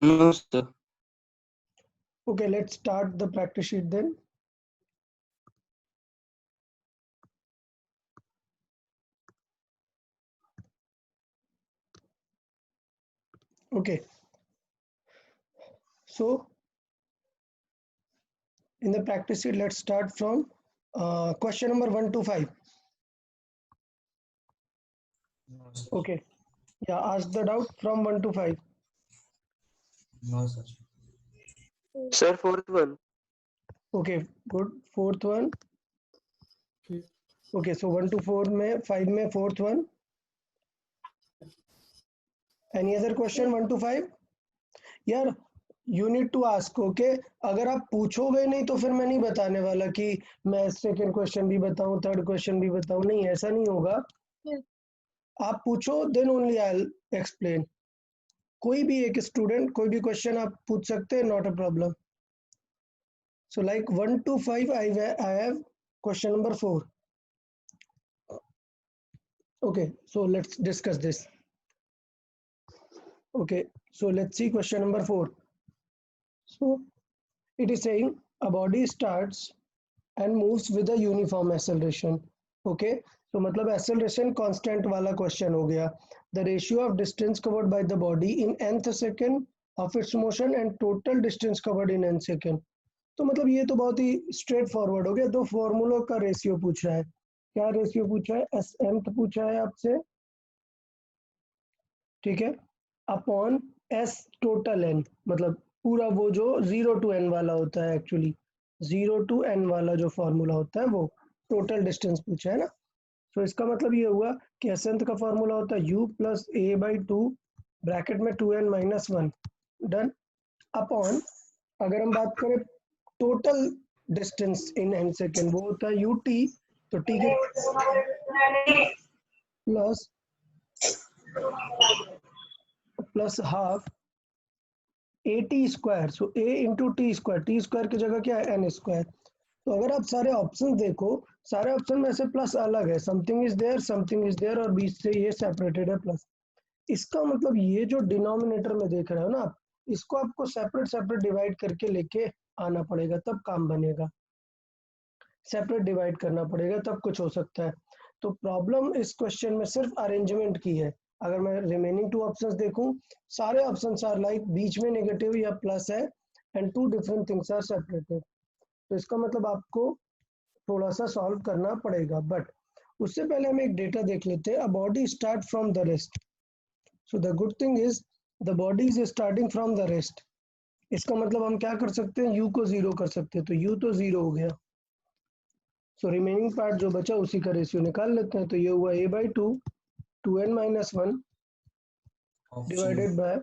No, sir. Okay, let's start the practice sheet then. Okay, so in the practice sheet, let's start from question number 1 to 5. No, sir. Okay, yeah, ask the doubt from 1 to 5. No, sir. Sir, fourth one. Okay, good. Fourth one. Okay, so 1 to 4 में 5 में fourth one. Any other question 1 to 5? यार you need to ask okay. अगर आप पूछोगे नहीं तो फिर मैं नहीं बताने वाला कि मैं सेकंड क्वेश्चन भी बताऊं थर्ड क्वेश्चन भी बताऊं, नहीं ऐसा नहीं होगा। आप पूछो then only I will explain. कोई भी एक स्टूडेंट कोई भी क्वेश्चन आप पूछ सकते हैं, not a problem. So like 1 to 5 I have question number 4. Okay, so let's discuss this. Okay, so let's see question number 4. So it is saying a body starts and moves with a uniform acceleration. Okay, so मतलब acceleration constant वाला question हो गया. The ratio of distance covered by the body in nth second of its motion and total distance covered in n second. तो मतलब ये तो बहुत ही straight forward हो गया। दो फॉर्मूलों का रेशियो पूछ रहा है। क्या रेशियो पूछा है? एस nth पूछा है आपसे, ठीक है, अपॉन एस टोटल एन, मतलब पूरा वो जो 0 to n वाला होता है, एक्चुअली 0 to n वाला जो फॉर्मूला होता है वो टोटल डिस्टेंस पूछा है ना। तो इसका मतलब ये हुआ कि एसेंथ का फॉर्मूला होता है u plus A by two bracket में 2n माइनस 1 डन, अपॉन अगर हम बात करें total distance in n second वो होता है ut, तो t के plus half A T square. So A into T square की जगह क्या है? N square. तो अगर आप सारे ऑप्शन देखो, सारे ऑप्शन में से प्लस अलग है, समथिंग इज देयर और बीच से ये सेपरेटेड है प्लस। इसका मतलब ये जो डिनोमिनेटर में देख रहे हो ना आप, इसको आपको सेपरेट सेपरेट डिवाइड करके लेके आना पड़ेगा, तब काम बनेगा। सेपरेट डिवाइड करना पड़ेगा तब कुछ हो सकता है। तो प्रॉब्लम इस क्वेश्चन में सिर्फ अरेंजमेंट की है। अगर मैं रिमेनिंग टू ऑप्शंस देखूं, सारे ऑप्शंस आर लाइक बीच में नेगेटिव या प्लस है and two different things are separated. तो इसका मतलब आपको थोड़ा सा सॉल्व करना पड़ेगा, बट उससे पहले हम एक डेटा देख लेते हैं। A body start from the rest, so the good thing is the body is starting from the rest. इसका मतलब हम क्या कर सकते हैं? u को 0 कर सकते हैं, तो u तो 0 हो गया। सो रिमेनिंग पार्ट जो बचा उसी का रेशियो निकाल लेते हैं। तो ये हुआ a by two 2n minus 1 divided by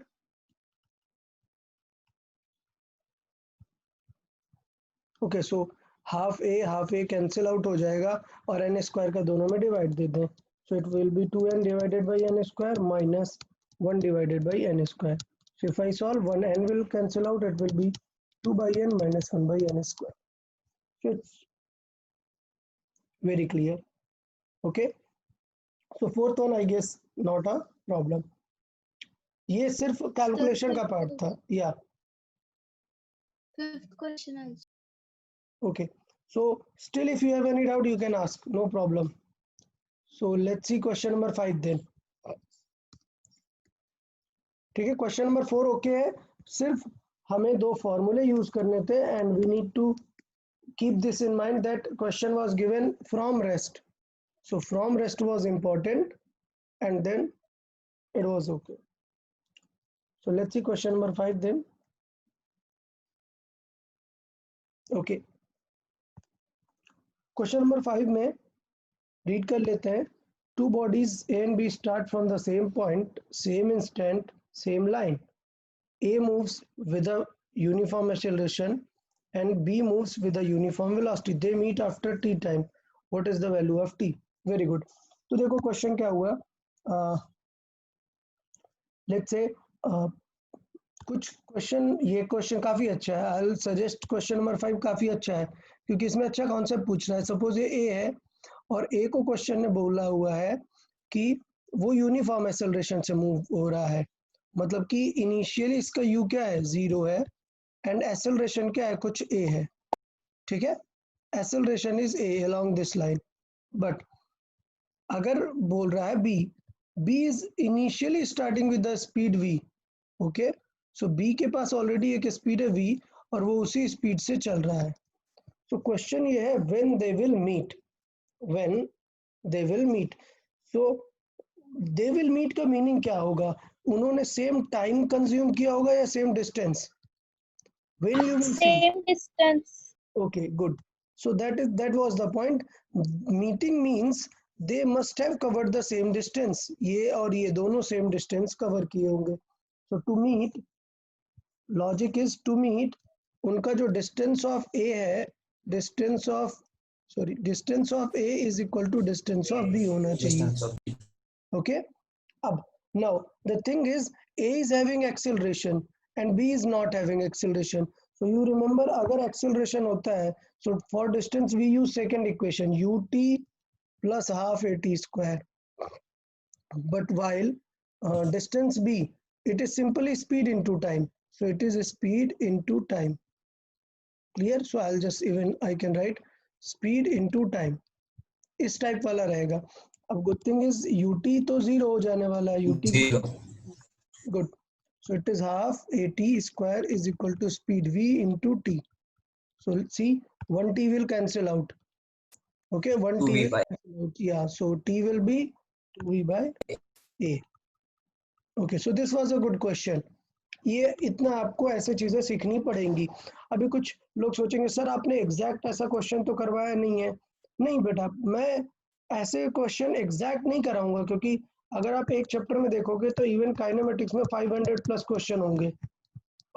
okay, so half A cancel out हो जाएगा और एन स्क्वायर का दोनों में डिवाइड दे दें। So it will be 2n divided by N square minus 1 divided by N square. So if I solve 1n will cancel out, it will be 2 by n minus 1 by n square. So it's very clear. Okay, so fourth one I guess not a problem. ये सिर्फ calculation का part था या Fifth question also. okay. So still if you have any doubt you can ask, no problem. So let's see question number 5 then. ठीक है, question number 4 okay है। सिर्फ हमें दो फॉर्मूले यूज करने थे and we need to keep this in mind that question was given from rest, so from rest was important and then it was okay. So let's see question number 5 then. Okay, question number 5 में read कर लेते हैं। Two bodies A and B start from the same point, same instant, same line. A moves with a uniform acceleration and b moves with a uniform velocity. They meet after t time. What is the value of t? Very good. तो देखो question क्या हुआ। Let's say कुछ question, ये question काफी अच्छा है। I will suggest question number 5 काफी अच्छा है क्योंकि इसमें अच्छा कॉन्सेप्ट पूछ रहा है। सपोज ये ए है और ए को क्वेश्चन ने बोला हुआ है कि वो यूनिफॉर्म एक्सेलरेशन से मूव हो रहा है, मतलब कि इनिशियली इसका u क्या है, 0 है, एंड एक्सेलरेशन क्या है, कुछ a है, ठीक है। Acceleration is a along this line, but अगर बोल रहा है b is initially starting with the speed v, okay. So b के पास ऑलरेडी एक स्पीड है v और वो उसी स्पीड से चल रहा है। सो क्वेश्चन ये है when they will meet, when they will meet. So they will meet का मीनिंग क्या होगा, उन्होंने सेम टाइम कंज्यूम किया होगा या same distance, when you will see. Same distance. Okay, good. So that was the point. Meeting means they must have covered the same distance. ये और ये दोनों same distance cover किए होंगे. So to meet, logic is to meet. उनका जो distance of A है, distance of A is equal to distance of B होना चाहिए. Distance of B. Okay. अब now the thing is A is having acceleration and B is not having acceleration. So you remember अगर acceleration होता है, so for distance we use second equation ut plus half at square. But while distance B, it is simply speed into time. So it is speed into time. Clear? So I'll just even I can write speed into time. इस type वाला रहेगा. अब good thing is ut तो 0 हो जाने वाला है. ut 0. good. So it is half at square is equal to speed v into t. So see, 1t will cancel out. Okay, 1t 2v will by cancel out. Yeah, so t will be 2v by a. Okay, so this was a good question. ये इतना आपको ऐसे चीजें सीखनी पड़ेंगी. अभी कुछ लोग सोचेंगे सर आपने एग्जैक्ट ऐसा क्वेश्चन तो करवाया नहीं है. नहीं बेटा, मैं ऐसे क्वेश्चन एग्जैक्ट नहीं कराऊंगा, क्योंकि अगर आप एक चैप्टर में देखोगे तो इवन काइनेमेटिक्स में 500 प्लस क्वेश्चन होंगे.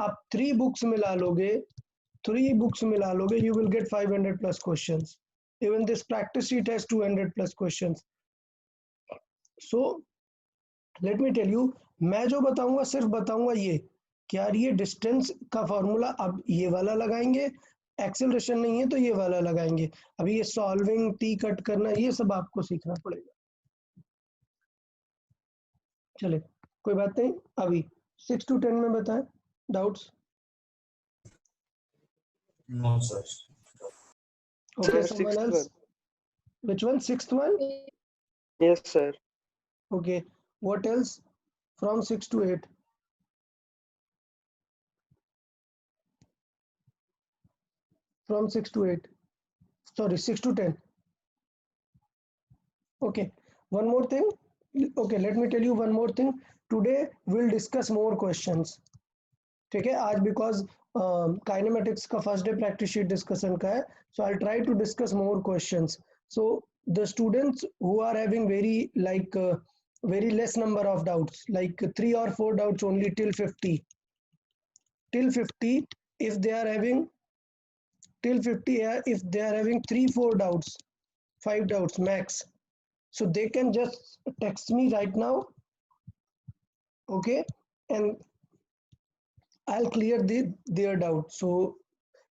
आप 3 बुक्स मिला लोगे, you will get 500 plus questions. Even this practice sheet has 200 plus questions. So let me tell you, मैं जो बताऊंगा सिर्फ बताऊंगा ये कि यार ये डिस्टेंस का फॉर्मूला अब ये वाला लगाएंगे, एक्सेलरेशन नहीं है तो ये वाला लगाएंगे. अभी ये सॉल्विंग, टी कट करना, ये सब आपको सीखना पड़ेगा. चले, कोई बात नहीं. अभी 6 to 10 में बताएं doubts. no sir. Okay, Sir, someone sixth else. Which one? Sixth one? Yes, sir. Okay. What else? From 6 to 8. From 6 to 8. Sorry, 6 to 10. Okay. One more thing. Okay, let me tell you one more thing. Today we'll discuss more questions. ठीक है, आज because kinematics का first day practice sheet discussion का है, so I'll try to discuss more questions. So the students who are having very less number of doubts, like 3 or 4 doubts only till 50, if they are having till 50, if they are having 3-4 doubts, 5 doubts max, so they can just text me right now, okay, and I'll clear their doubt. So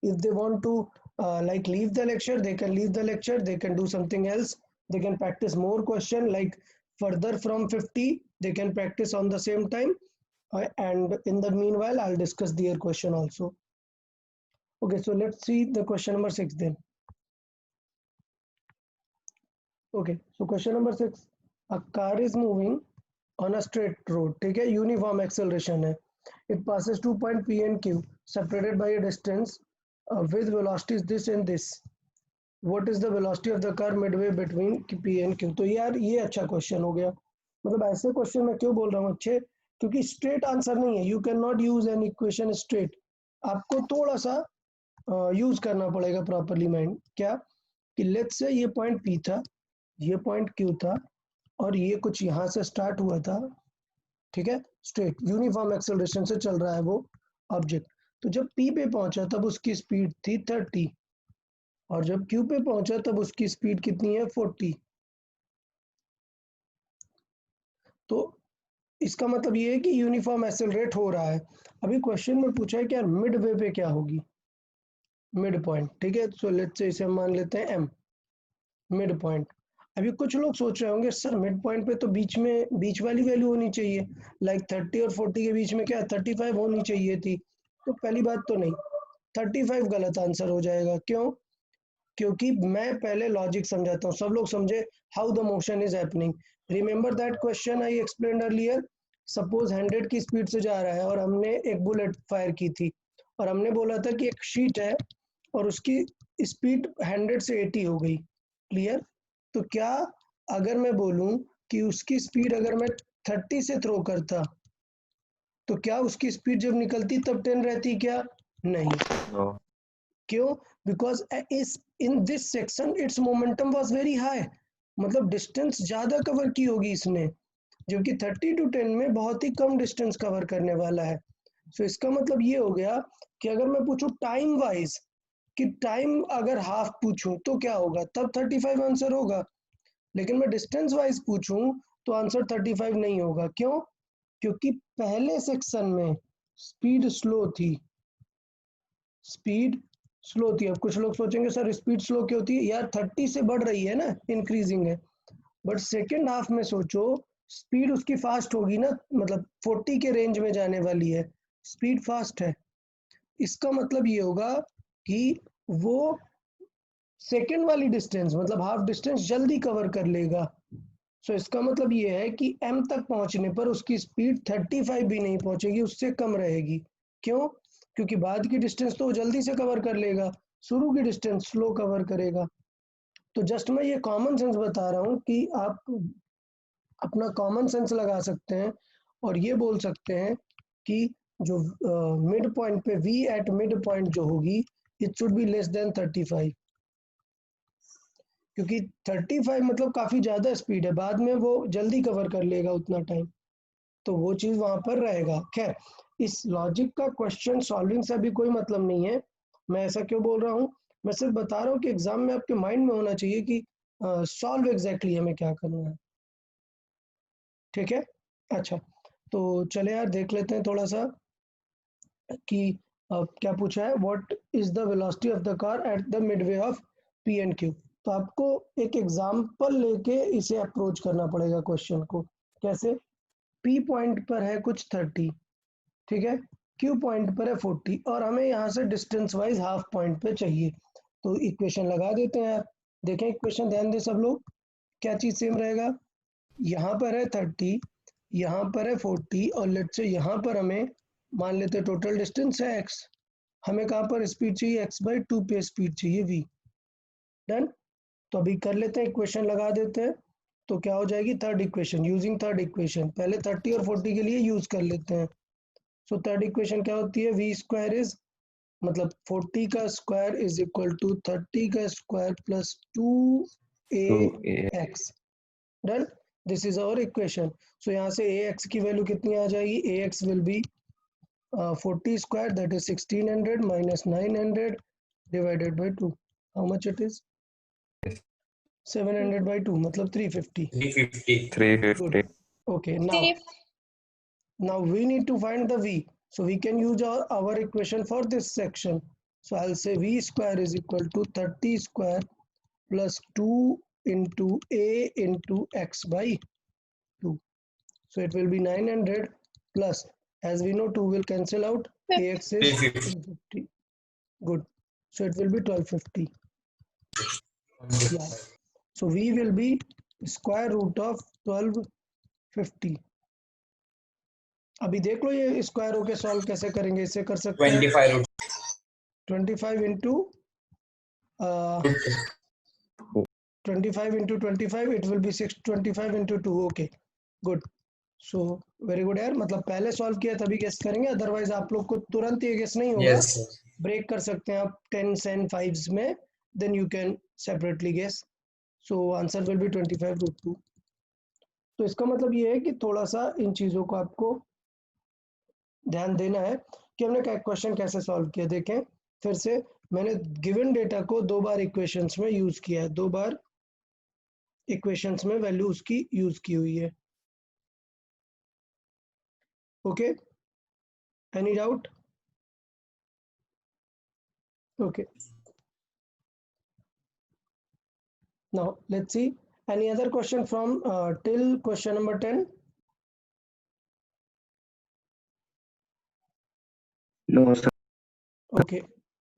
if they want to leave the lecture, they can leave the lecture, they can do something else, they can practice more question, like further from 50 they can practice on the same time, and in the meanwhile I'll discuss their question also. Okay, so let's see the question number 6 then. Okay, so question number 6, a car is moving on a straight road, ठीक है, uniform acceleration है, it passes 2 point P and Q separated by a distance with velocities this and this. What is the velocity of the car midway between P and Q? तो यार ये अच्छा question हो गया. मतलब ऐसे क्वेश्चन मैं क्यों बोल रहा हूँ अच्छे, क्योंकि स्ट्रेट आंसर नहीं है. You can not use an equation straight, आपको थोड़ा सा यूज करना पड़ेगा प्रॉपरली माइंड. क्या कि लेट्स से ये पॉइंट P था, ये पॉइंट Q था, और ये कुछ यहाँ से स्टार्ट हुआ था, ठीक है, स्ट्रेट यूनिफॉर्म एक्सेलरेशन से चल रहा है वो ऑब्जेक्ट. तो जब P पे पहुंचा तब उसकी स्पीड थी 30, और जब Q पे पहुंचा तब उसकी स्पीड कितनी है 40. तो इसका मतलब ये है कि यूनिफॉर्म एक्सेलरेट हो रहा है. अभी क्वेश्चन में पूछा है कि यार मिड वे पे क्या होगी, मिड पॉइंट, ठीक है. सो लेट्स से इसे मान लेते हैं M, मिड पॉइंट. अभी कुछ लोग सोच रहे होंगे सर मिड पॉइंट पे तो बीच वाली वैल्यू होनी चाहिए, लाइक 30 और 40 के बीच में क्या 35 होनी चाहिए थी। तो पहली बात तो नहीं, 35 गलत आंसर हो जाएगा। क्यों? क्योंकि मैं पहले लॉजिक समझाता हूँ, सब लोग समझे how the motion is happening. Remember that question I explained earlier. Suppose 100 की स्पीड से जा रहा है और हमने एक बुलेट फायर की थी और हमने बोला था कि एक शीट है और उसकी स्पीड 100 से 80 हो गई। क्लियर? तो क्या अगर मैं बोलूं कि उसकी स्पीड अगर मैं 30 से थ्रो करता तो क्या उसकी स्पीड जब निकलती तब 10 रहती क्या? नहीं। No. क्यों? बिकॉज इस in this section it's momentum was very high, मतलब डिस्टेंस ज्यादा कवर की होगी इसने, जबकि 30 to 10 में बहुत ही कम डिस्टेंस कवर करने वाला है। सो इसका मतलब ये हो गया कि अगर मैं पूछूं टाइम वाइज कि टाइम अगर हाफ पूछूं तो क्या होगा, तब 35 आंसर होगा। लेकिन मैं डिस्टेंस वाइज पूछूं तो आंसर 35 नहीं होगा। क्यों? क्योंकि पहले सेक्शन में स्पीड स्लो थी, स्पीड स्लो थी। अब कुछ लोग सोचेंगे सर स्पीड स्लो क्यों होती है यार, 30 से बढ़ रही है ना, इंक्रीजिंग है। बट सेकेंड हाफ में सोचो स्पीड उसकी फास्ट होगी ना, मतलब 40 के रेंज में जाने वाली है, स्पीड फास्ट है। इसका मतलब ये होगा कि वो सेकेंड वाली डिस्टेंस मतलब हाफ डिस्टेंस जल्दी कवर कर लेगा। सो इसका मतलब ये है कि m तक पहुंचने पर उसकी स्पीड 35 भी नहीं पहुंचेगी, उससे कम रहेगी। क्यों? क्योंकि बाद की डिस्टेंस तो वो जल्दी से कवर कर लेगा, शुरू की डिस्टेंस स्लो कवर करेगा। तो जस्ट मैं ये कॉमन सेंस बता रहा हूँ कि आप अपना कॉमन सेंस लगा सकते हैं और ये बोल सकते हैं कि जो मिड पॉइंट पे v एट मिड पॉइंट जो होगी it should be less than 35, क्योंकि 35 मतलब काफी ज्यादा स्पीड है, बाद में वो जल्दी कवर कर लेगा उतना टाइम, तो वो चीज वहां पर रहेगा। खैर, इस लॉजिक का क्वेश्चन सॉल्विंग से अभी कोई मतलब नहीं है। मैं ऐसा क्यों बोल रहा हूँ, मैं सिर्फ बता रहा हूँ कि एग्जाम में आपके माइंड में होना चाहिए कि सॉल्व एग्जैक्टली हमें क्या करना है। ठीक है? अच्छा, तो चले यार देख लेते हैं थोड़ा सा कि क्या पूछा है, what is the velocity of the car at the Midway of P and Q. तो आपको एक एग्जांपल लेके इसे अप्रोच करना पड़ेगा क्वेश्चन को। कैसे? पी पॉइंट पर है कुछ 30, ठीक है, क्यू पॉइंट पर है 40 और हमें यहाँ से डिस्टेंस वाइज हाफ पॉइंट पे चाहिए। तो इक्वेशन लगा देते हैं यार। देखें इक्वेशन, ध्यान दें सब लोग, क्या चीज सेम रहेगा। यहाँ पर है 30, यहाँ पर है 40 और लेट से यहाँ पर हमें मान लेते टोटल डिस्टेंस है x, हमें कहाँ पर स्पीड चाहिए x/2 पे स्पीड चाहिए v। डन। तो अभी कर लेते हैं, इक्वेशन लगा देते हैं। तो क्या हो जाएगी third equation, using third equation पहले 30 और 40 के लिए यूज कर लेते हैं। सो थर्ड इक्वेशन क्या होती है, v स्क्वायर इज मतलब 40 का स्क्वायर इज इक्वल टू 30 का square plus 2ax। Done. This is our equation. So यहाँ से ax की वैल्यू कितनी आ जाएगी, ax will be 40 square that is 1600 minus 900 divided by 2. How much it is? 700 by 2 मतलब 350. 350. 350. Good. Okay, now we need to find the v. So we can use our equation for this section. So I'll say v square is equal to 30 square plus 2 into a into x by 2. So it will be 900 plus, as we know 2 will cancel out, ax is 350. Good. So it will be 1250. Yeah. So v will be square root of 1250. अभी देख लो ये square होके solve कैसे करेंगे, इसे कर सकते हैं 25 root 25 into 25 into 25 it will be 625 into 2. Okay, good. So very good यार, मतलब पहले सॉल्व किया तभी गेस करेंगे, अदरवाइज आप लोग को तुरंत ये गेस नहीं होगा। yes sir. ब्रेक कर सकते हैं आप 10s and 5s में, then you can separately guess. So answer will be 25 root 2. तो इसका मतलब ये है कि थोड़ा सा इन चीज़ों को आपको ध्यान देना है कि हमने क्वेश्चन कैसे सॉल्व किया। देखें फिर से, मैंने गिवन डेटा को 2 बार इक्वेशंस में यूज किया है, 2 बार इक्वेशंस में वैल्यू उसकी यूज की हुई है। Okay, any doubt? Okay, now let's see Any other question from till question number 10? No, sir. Okay,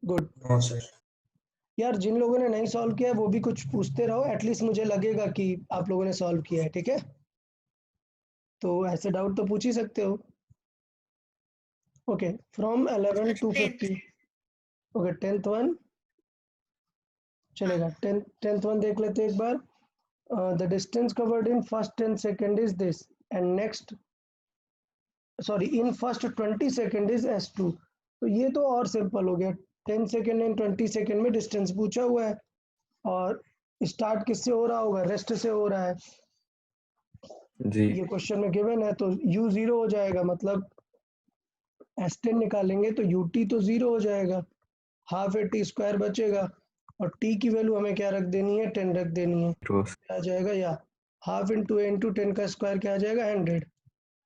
good. No, sir. यार जिन लोगों ने नहीं सॉल्व किया है वो भी कुछ पूछते रहो, एटलीस्ट मुझे लगेगा कि आप लोगों ने सॉल्व किया है, ठीक है? तो ऐसे डाउट तो पूछ ही सकते हो। Okay, from 11 to 15। Okay, 10th one चलेगा। 10th वन देख लेते हैं एक बार। The distance covered in first 10 second is this and next sorry in first 20 second is s2। तो ये तो और सिंपल हो गया। 10 सेकेंड एंड 20 सेकेंड में डिस्टेंस पूछा हुआ है और स्टार्ट किससे हो रहा होगा? रेस्ट से हो रहा है। जी। ये क्वेश्चन में गिवन है तो u 0 हो जाएगा, मतलब s10 निकालेंगे तो ut तो 0 हो जाएगा, हाफ ए टी स्क्वायर बचेगा और t की वैल्यू हमें क्या रख देनी है? 10 रख देनी है। क्या आ जाएगा? या हाफ इंटू ए इंटू 10 का स्क्वायर क्या आ जाएगा? 100।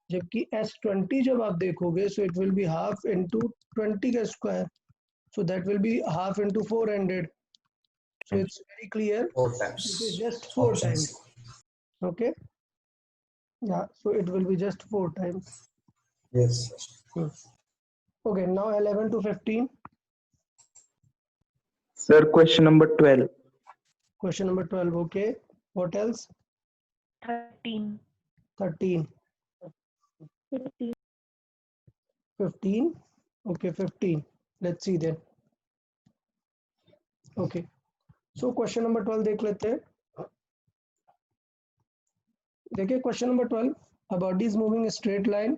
जबकि s20 जब आप देखोगे सो it will be half into 20 का square, so that will be half into 400, so it's very clear 4 it is times. just 4 Option times. C. Okay, yeah, so it will be just 4 times. Yes, sir. Okay, now 11 to 15. Sir, question number 12. Question number 12. Okay, what else? 13. 13. 15. Okay, 15. Let's see then. Okay, so question number 12 देख लेते हैं। देखिए question number 12, a body is moving a straight line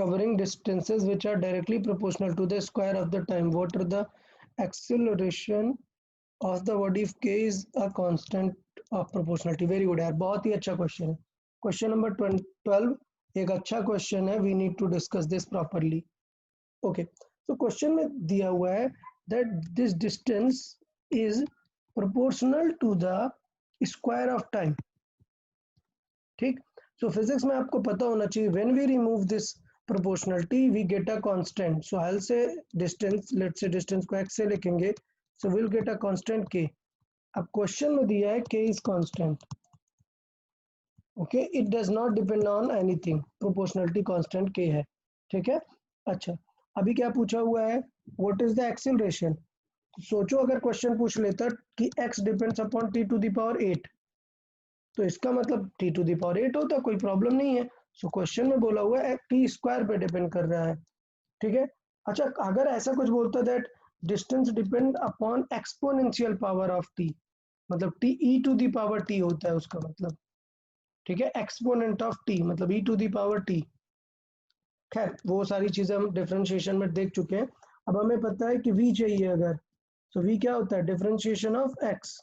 covering distances which are directly proportional to the square of the time. What are the acceleration of the body if k is a constant of proportionality? Very good यार, बहुत ही अच्छा question है। Question number 12 एक अच्छा question है, we need to discuss this properly. Okay, so question में दिया हुआ है that this distance is proportional to the square of time. ठीक, so physics में आपको पता होना चाहिए when we remove this proportionality we get a constant. So I'll say distance, let's say distance को x से लिखेंगे, so we'll get a constant k. अब क्वेश्चन में दिया है k is constant. Okay, it does not depend on anything, proportionality constant k है, ठीक है? अच्छा, अभी क्या पूछा हुआ है? What is the acceleration? सोचो अगर क्वेश्चन पूछ लेता कि x depends upon t to the power 8, तो इसका मतलब t to the power 8 होता, कोई प्रॉब्लम नहीं है। सो क्वेश्चन में बोला हुआ है t स्क्वायर पे डिपेंड कर रहा है, ठीक है? अच्छा, अगर ऐसा कुछ बोलता that distance depend upon exponential power of t, मतलब t e to the power t होता है उसका मतलब, ठीक है? एक्सपोनेंट ऑफ t मतलब e to the power t। खैर वो सारी चीजें हम डिफरेंशिएशन में देख चुके हैं। अब हमें पता है कि v चाहिए अगर, तो v क्या होता है? डिफरेंशिएशन ऑफ x,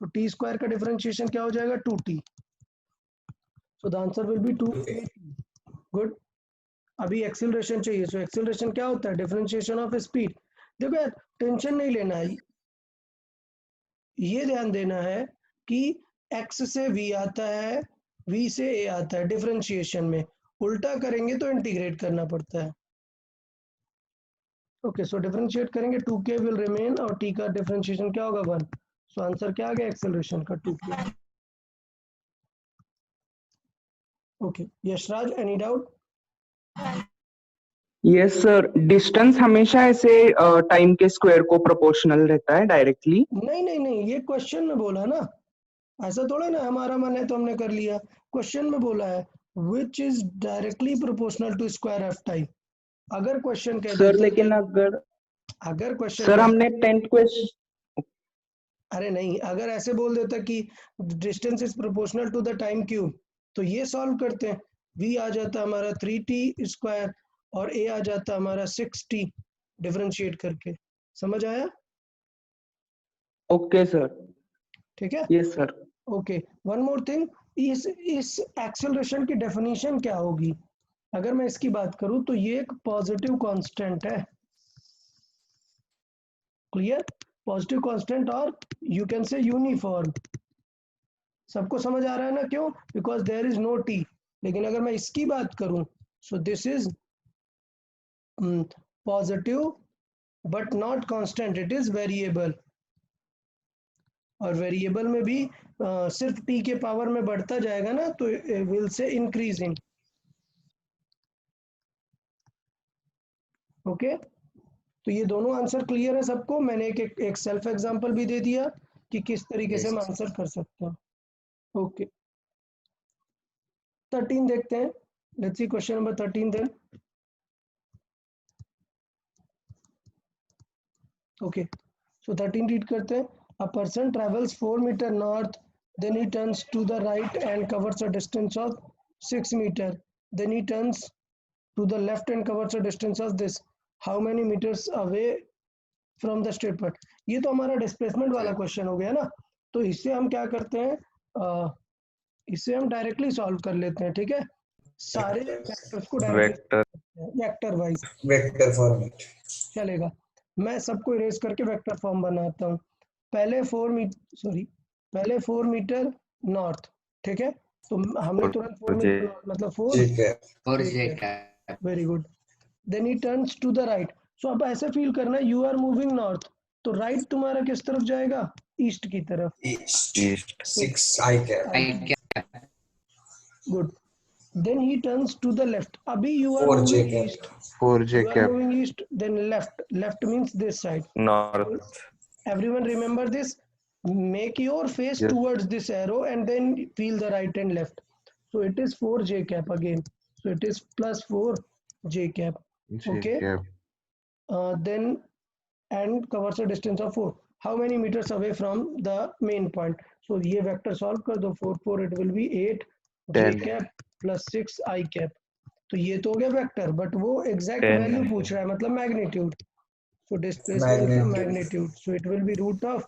तो t स्क्वायर का डिफरेंशिएशन क्या हो जाएगा? 2t, so the answer will be 2at. Good. अभी एक्सीलरेशन चाहिए, सो एक्सीलरेशन क्या होता है? Differentiation of speed. देखो यार टेंशन नहीं लेना है, ये ध्यान देना है कि x से v आता है, v से a आता है, डिफरेंशिएशन में उल्टा करेंगे तो इंटीग्रेट करना पड़ता है। ओके, सो डिफरेंशिएट करेंगे 2k विल रिमेन और t का डिफरेंशिएशन क्या होगा? 1। सो आंसर क्या आ गया एक्सीलरेशन का? 2k। Okay, Yashraj any doubt? Yes sir, distance हमेशा ऐसे टाइम के स्क्वायर को प्रोपोर्शनल रहता है डायरेक्टली? नहीं नहीं नहीं, ये क्वेश्चन में बोला ना, ऐसा थोड़ा ना हमारा मन है तो हमने कर लिया। क्वेश्चन में बोला है which is directly proportional to square of time। अगर क्वेश्चन कह सर देता, लेकिन अगर क्वेश्चन सर हमने 10th क्वेश्चन, अरे नहीं, अगर ऐसे बोल देता कि distance is proportional to the time cube, तो ये सॉल्व करते हैं। v आ जाता हमारा 3t स्क्वायर और a आ जाता हमारा 6t, डिफरेंशिएट करके। समझ आया? Okay sir. ठीक है, yes sir. Okay. One more thing, इस एक्सेलरेशन की डेफिनेशन क्या होगी? अगर मैं इसकी बात करूं तो ये एक पॉजिटिव कांस्टेंट है। क्लियर? पॉजिटिव कांस्टेंट और यू कैन से यूनिफॉर्म। सबको समझ आ रहा है ना? क्यों? Because there is no T. लेकिन अगर मैं इसकी बात करूं, so this is positive but not constant, it is variable. और वेरिएबल में भी सिर्फ t के पावर में बढ़ता जाएगा ना, तो विल से इंक्रीजिंग। ओके, तो ये दोनों आंसर क्लियर है सबको। मैंने एक सेल्फ एग्जांपल भी दे दिया कि किस तरीके से हम आंसर कर सकते हैं। ओके, 13 देखते हैं। Let's see question number 13 then. Okay, so 13 read करते हैं। A person travels 4 metre north, then he turns to the right and covers a distance of 6 metre, then he turns to the left and covers a distance of this, how many metres away from the straight point. ये तो हमारा displacement वाला question हो गया ना, तो इससे हम क्या करते हैं, इससे हम डायरेक्टली सॉल्व कर लेते हैं। ठीक है, सारे वेक्टर्स को vector directly vector wise vector format चलेगा। मैं सबको इरेज करके वेक्टर फॉर्म बनाता हूँ। पहले 4 मीटर नॉर्थ, ठीक है, तो हमने तुरंत 4 मीटर नॉर्थ मतलब 4 ठीक है और J cap very good. Then he turns to the right. So अब ऐसे फील करना यू आर मूविंग नॉर्थ, तो राइट तुम्हारा किस तरफ जाएगा, ईस्ट की तरफ। East 6 I cap I cap good. Then he turns to the left. अभी you are 4 J moving cap east, 4j you are cap moving east, then left means this side. north. Everyone remember this, make your face Yes. towards this arrow and then feel the right and left. So it is 4j cap again, so it is plus 4j cap. Okay, cap. then and covers a distance of 4, how many meters away from the main point. So ये vector solve कर दो, 4 it will be 8 j 10. cap plus 6 I cap. तो ये तो हो गया vector, but वो exact 10. Value पूछ रहा है, मतलब मैग्नीट्यूड। सो डिस्प्लेसमेंट का magnitude, so it will be root of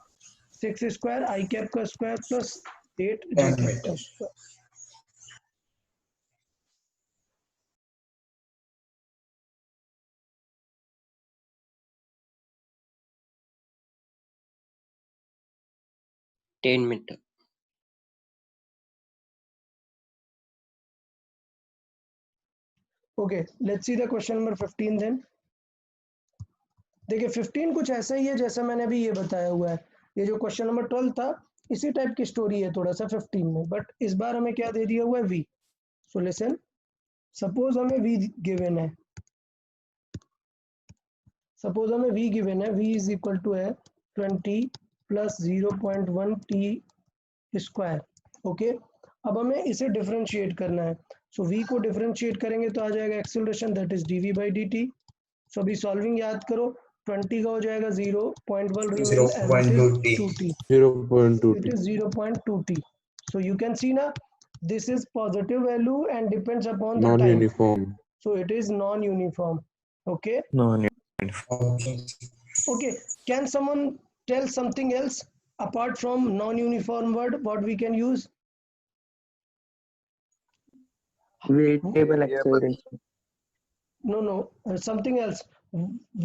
6 square I cap का स्क्वायर प्लस 8 जे 10 कैप का metre square. Ten metre okay, let's see the question number 15 then. देखिए 15 कुछ ऐसा ही है जैसा मैंने अभी ये बताया हुआ है। ये जो क्वेश्चन नंबर 12 था इसी टाइप की स्टोरी है थोड़ा सा 15 में, बट इस बार हमें क्या दे दिया हुआ है, वी। सो लिसन, सपोज हमें वी गिवन है, सपोज हमें v गिवन है, v इज इक्वल टू है 20 प्लस 0.1 t स्क्वायर। ओके, अब हमें इसे डिफरेंशिएट करना है। सो v को डिफरेंशिएट करेंगे तो आ जाएगा acceleration, that is dv by dt। So अभी सॉल्विंग याद करो, 20 का हो जाएगा 0.1 remain as it is 0.2t 2t, 0.2 it is 0.2t. So you can see now this is positive value and depends upon the time, non-uniform. so it is non-uniform. Okay, No. okay, can someone tell something else apart from non-uniform word, what we can use? Variable acceleration. No, something else.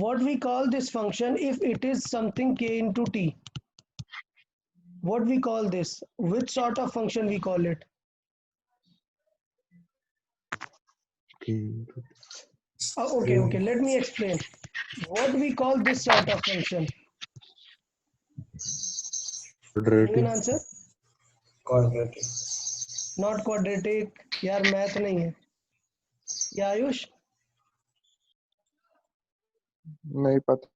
What we call this function if it is something k into t, what we call this, which sort of function we call it? Okay, let me explain what we call this sort of function. Quadratic. Anyone answer? quadratic Not quadratic, यार math नहीं है। या आयुष नहीं पता।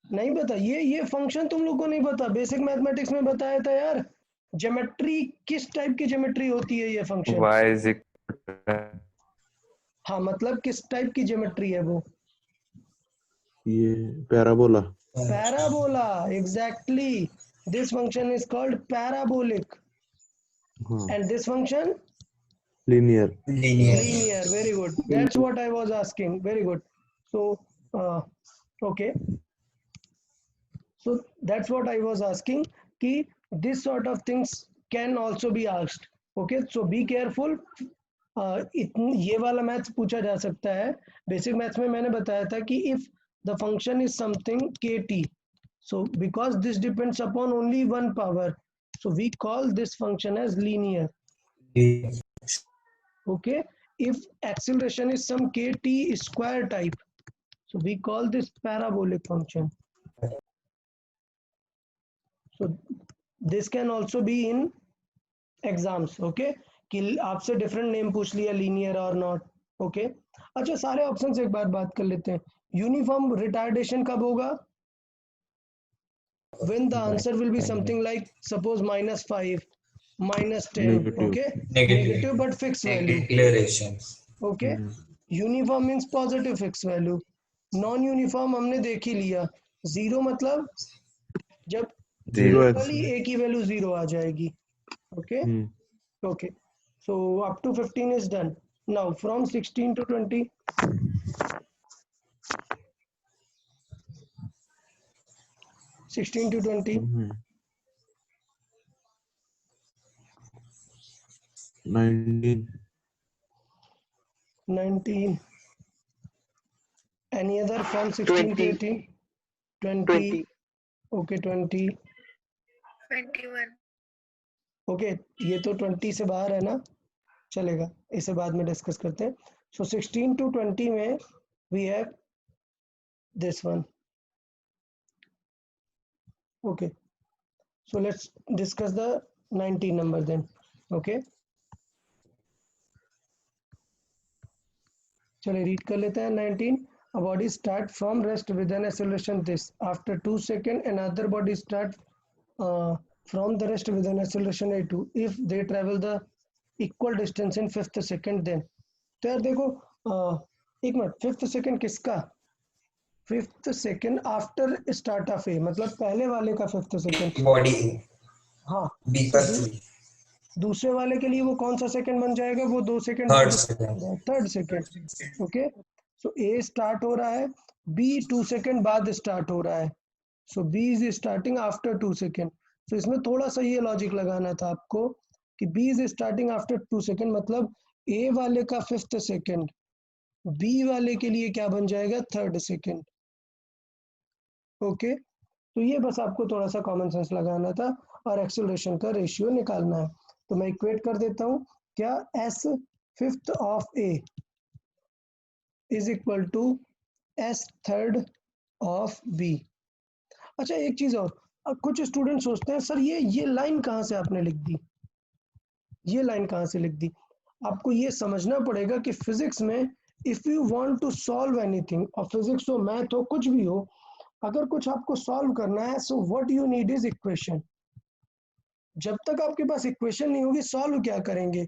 नहीं पता, ये function तुम लोग को नहीं पता, बेसिक मैथमेटिक्स में बताया था यार। ज्योमेट्री, किस टाइप की ज्योमेट्री होती है ये function? Y is equal to हाँ, मतलब किस टाइप की ज्योमेट्री है वो? ये parabola. Parabola, exactly. This function is called parabolic हाँ. and this function Linear. linear. Very good, that's what I was asking. Very good. So okay, so that's what I was asking कि this sort of things can also be asked. Okay, so be careful. ये वाला maths पूछा जा सकता है। Basic maths में मैंने बताया था कि if the function is something kt, so because this depends upon only one power, so we call this function as linear. Okay, if acceleration is some kt square type, so we call this parabolic function. So this can also be in exams, okay, कि आपसे different name पूछ लिया, linear और not, okay. अच्छा, सारे option से एक बात कर लेते हैं। यूनिफॉर्म रिटार्डेशन कब होगा? when the answer will be something like suppose -5, -10, Negative. okay, Negative. negative but fixed value, Declaration. okay। Uniform means positive fix value. Non uniform हमने देख ही लिया, जीरो मतलब जब Zero X. टोटली ए की वैल्यू जीरो आ जाएगी, okay okay. So up to 15 is done. Now from 16 to 20, 16 to 20, 19. 19, any other from 16 to 18? 20, okay, 20, 21. Okay, ये तो 20 से बाहर है ना, चलेगा, इसे बाद में डिस्कस करते हैं। सो 16 to 20 में we have this one, okay. So let's discuss the 19 number then, okay. चलिए रीड कर लेते हैं 19। A body start from rest with an acceleration this. After 2 seconds, another body start from the rest with an acceleration a2. If they travel the equal distance in 5th second, then. तो यार देखो, एक minute, 5th second किसका? 5th second after start of A, मतलब पहले वाले का 5th second। Body A. हाँ, B पर 3. दूसरे वाले के लिए वो कौन सा सेकंड बन जाएगा? वो 2 सेकंड Third बाद, second. Third second, okay. So A start हो रहा है, बी 2 सेकंड बाद स्टार्ट हो रहा है, so B is starting after 2 second. So इसमें थोड़ा सा ये लॉजिक लगाना था आपको कि B is starting after 2 second, मतलब ए वाले का 5th सेकंड बी वाले के लिए क्या बन जाएगा? 3rd second, okay. तो ये बस आपको थोड़ा सा कॉमन सेंस लगाना था और एक्सेलरेशन का रेशियो निकालना है। तो मैं इक्वेट कर देता हूँ, क्या s 5th of A is equal to s 3rd of B. अच्छा, एक चीज और, अब कुछ स्टूडेंट सोचते हैं सर ये लाइन कहाँ से आपने लिख दी, ये लाइन कहाँ से लिख दी? आपको ये समझना पड़ेगा कि फिजिक्स में if you want to solve anything, और फिजिक्स हो, मैथ हो, कुछ भी हो, अगर कुछ आपको सॉल्व करना है, so what you need is equation. जब तक आपके पास इक्वेशन नहीं होगी, सॉल्व क्या करेंगे?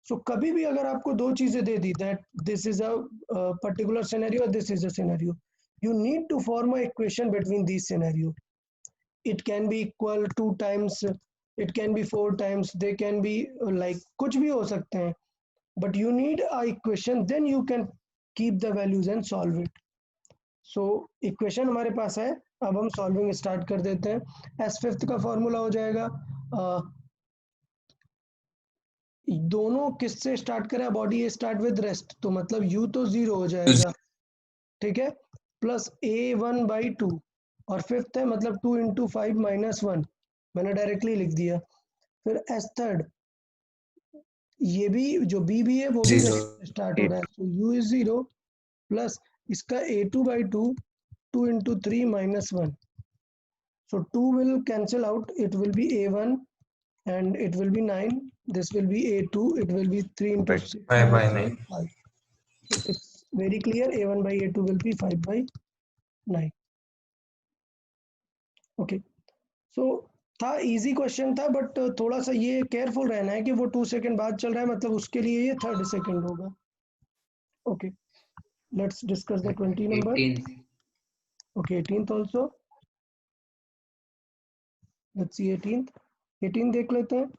सो कभी भी अगर आपको दो चीजें दे दी, that this is a particular scenario, this is a scenario, you need to form a equation between these scenario. It can be equal 2 times, it can be 4 times, they can be like कुछ भी हो सकते हैं, but you need a equation, then you can keep the values and solve it. So equation हमारे पास है, अब हम solving start कर देते हैं। s 5th का फॉर्मूला हो जाएगा, दोनों किससे स्टार्ट करें? Body A start with rest, तो मतलब u तो 0 हो जाएगा, ठीक है, प्लस a1/2, और 5th है मतलब 2 × 5 - 1, मैंने डायरेक्टली लिख दिया। फिर s 3rd, ये भी जो b भी है वो भी स्टार्ट हो रहा है, तो u इज 0 प्लस इसका a2/2, 2 × 3 - 1, so 2 will cancel out, it will be a1 and it will be 9, this will be a2, it will be 3 × 6 - 5/9. 5. So it's very clear, a1/a2 will be 5/9. Okay, सो था easy question था, but थोड़ा सा ये careful रहना है कि वो 2 second बाद चल रहा है, मतलब उसके लिए ये 3rd सेकंड होगा। Okay, let's discuss the 20 number. 18. Okay, 18th also, let's see 18 देख लेते हैं।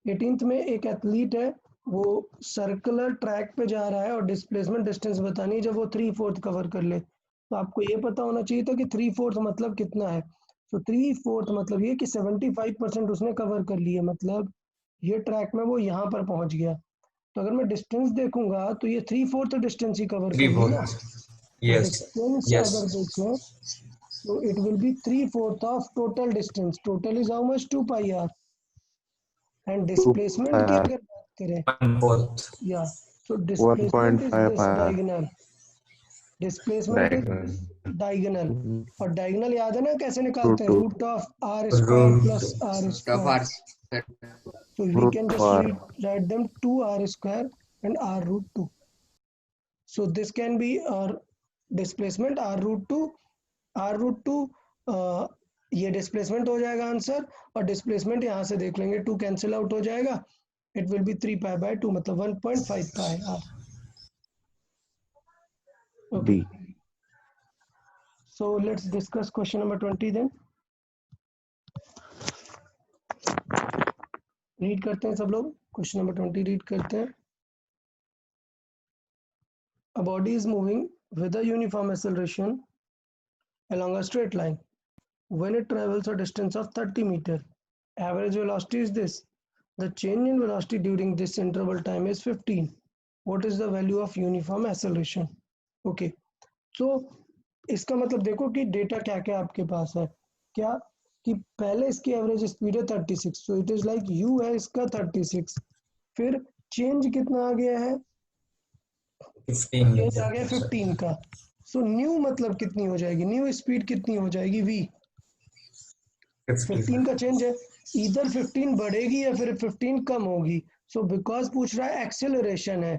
18th में एक एथलीट है, वो सर्कुलर ट्रैक पे जा रहा है और डिस्प्लेसमेंट डिस्टेंस बतानी है जब वो 3/4 कवर कर ले, तो आपको ये पता होना चाहिए था कि 3/4 मतलब कितना है। तो 3/4 मतलब ये कि 75% उसने कवर कर लिया, मतलब ये ट्रैक में वो यहाँ पर पहुंच गया। तो अगर मैं डिस्टेंस देखूंगा तो ये 3/4 डिस्टेंस ही कवर कर लिया। Yes. Distance Yes. अगर देखें तो it will B 3/4 of total distance, total is how much? 2πr, and displacement की अगर बात करें, 1/4. या, so displacement is this 1.5 diagonal, displacement is Diagonal. Diagonal, और डायगोनल याद है ना कैसे निकालते हैं, Root root of R square Root plus R Root of square. R square. So we Root can of just R. write them 2r square and r root 2. So this can be our displacement r root 2. r root 2 ये displacement हो जाएगा answer, और displacement यहाँ से देख लेंगे 2 cancel out हो जाएगा. It will B 3 pi by 2 मतलब 1.5 पाई r. Okay. D. So let's discuss question number 20 then. Read करते हैं सब लोग, क्वेश्चन नंबर 20 रीड करते हैं. A body is moving with a uniform acceleration along a straight line. When it travels a distance of 30 meters, average velocity is this. The change in velocity during this interval time is 15. What is the value of uniform acceleration? Okay. So इसका मतलब देखो कि data क्या क्या आपके पास है. क्या कि पहले इसकी एवरेज स्पीड है 36, सो इट इज लाइक u है इसका 36. फिर चेंज कितना आ गया है, 15 चेंज आ गया 15 का. सो न्यू मतलब कितनी हो जाएगी, न्यू स्पीड कितनी हो जाएगी v. 15 का चेंज है, इधर 15 बढ़ेगी या फिर 15 कम होगी. सो बिकॉज पूछ रहा है एक्सेलरेशन है,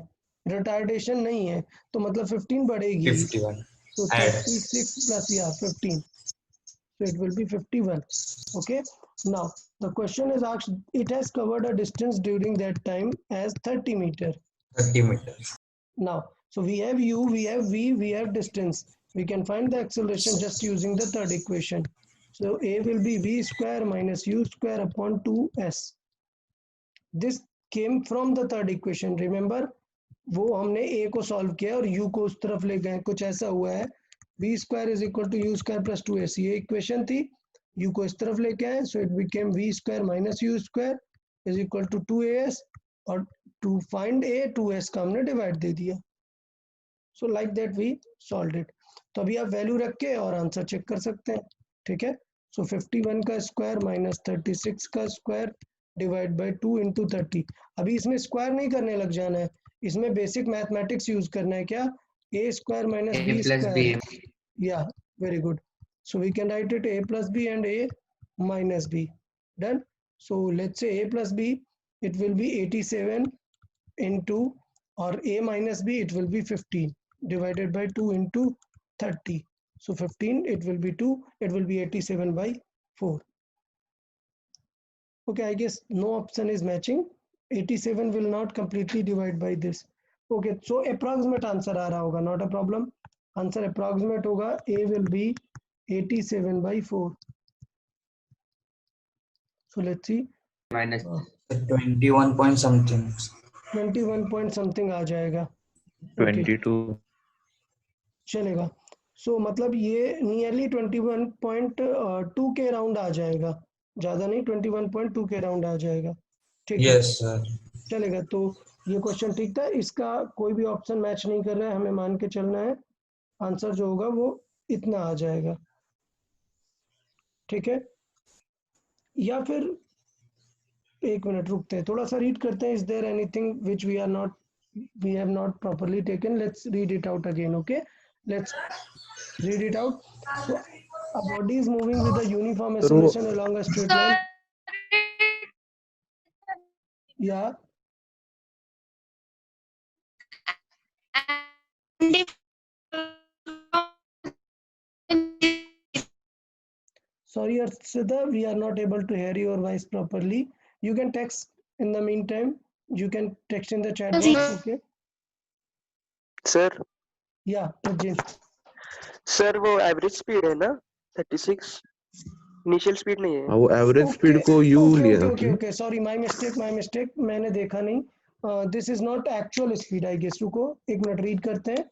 रिटार्डेशन नहीं है, तो मतलब 15 बढ़ेगी. 51 So add 36 plus 15. So it will be 51. Okay. Now the question is asked. It has covered a distance during that time as 30 meter. 30 meters. Now, so we have u, we have v, we have distance. We can find the acceleration just using the third equation. So a will be v square minus u square upon 2s. This came from the third equation. Remember, वो हमने a को solve किया और u को उस तरफ ले गए, कुछ ऐसा हुआ है. v square is equal to U square plus 2s, ये इक्वेशन थी. u को इस तरफ लेके आए, so it became v square minus u square is equal to 2as, और टू फाइंड a 2s का हमने डिवाइड दे दिया. So like that we solved it. तो अभी आप वैल्यू रख के और आंसर चेक कर सकते हैं. ठीक है. सो 51 का स्क्वायर माइनस 36 का स्क्वायर डिवाइड बाय 2 इंटू 30. अभी इसमें स्क्वायर नहीं करने लग जाना है, इसमें बेसिक मैथमेटिक्स यूज करना है. क्या, a square minus A b plus b. Square. या very good. So we can write it a plus b and a minus b. Done. So let's say a plus b it will be 87 into, और a minus b it will be 15 divided by 2 into 30. So 15 it will be 2, it will be 87 by 4. Okay, I guess no option is matching. 87 will not completely divide by this. Okay, so approximate answer आ रहा होगा, not a problem. Answer approximate होगा, a will be 87 by 4. So let's see. Minus 21 point something. 21 point something आ जाएगा. Okay, 22. चलेगा. So मतलब ये nearly 21.2 के round आ जाएगा, ज्यादा नहीं, 21.2 के राउंड आ जाएगा. ठीक है, Yes, sir. चलेगा. तो ये क्वेश्चन ठीक था, इसका कोई भी ऑप्शन मैच नहीं कर रहा है, हमें मान के चलना है आंसर जो होगा वो इतना आ जाएगा. ठीक है, या फिर एक मिनट रुकते हैं, थोड़ा सा रीड करते हैं. Is there anything which we have not properly taken? Let's read it out again. Okay, let's read it out. So a body is moving with a uniform acceleration along a straight line. Yeah. Sorry, Arshita, we are not able to hear your voice properly. You can text in the meantime. You can text in the chat box. Okay. Sir Yeah, Arjun. Sir वो average speed है ना 36, initial speed नहीं है. हाँ, वो average speed को you लिया था. ओके, सॉरी, माय मिस्टेक, मैंने देखा नहीं. This is not actual speed, I guess. रुको एक मिनट, रीड करते हैं.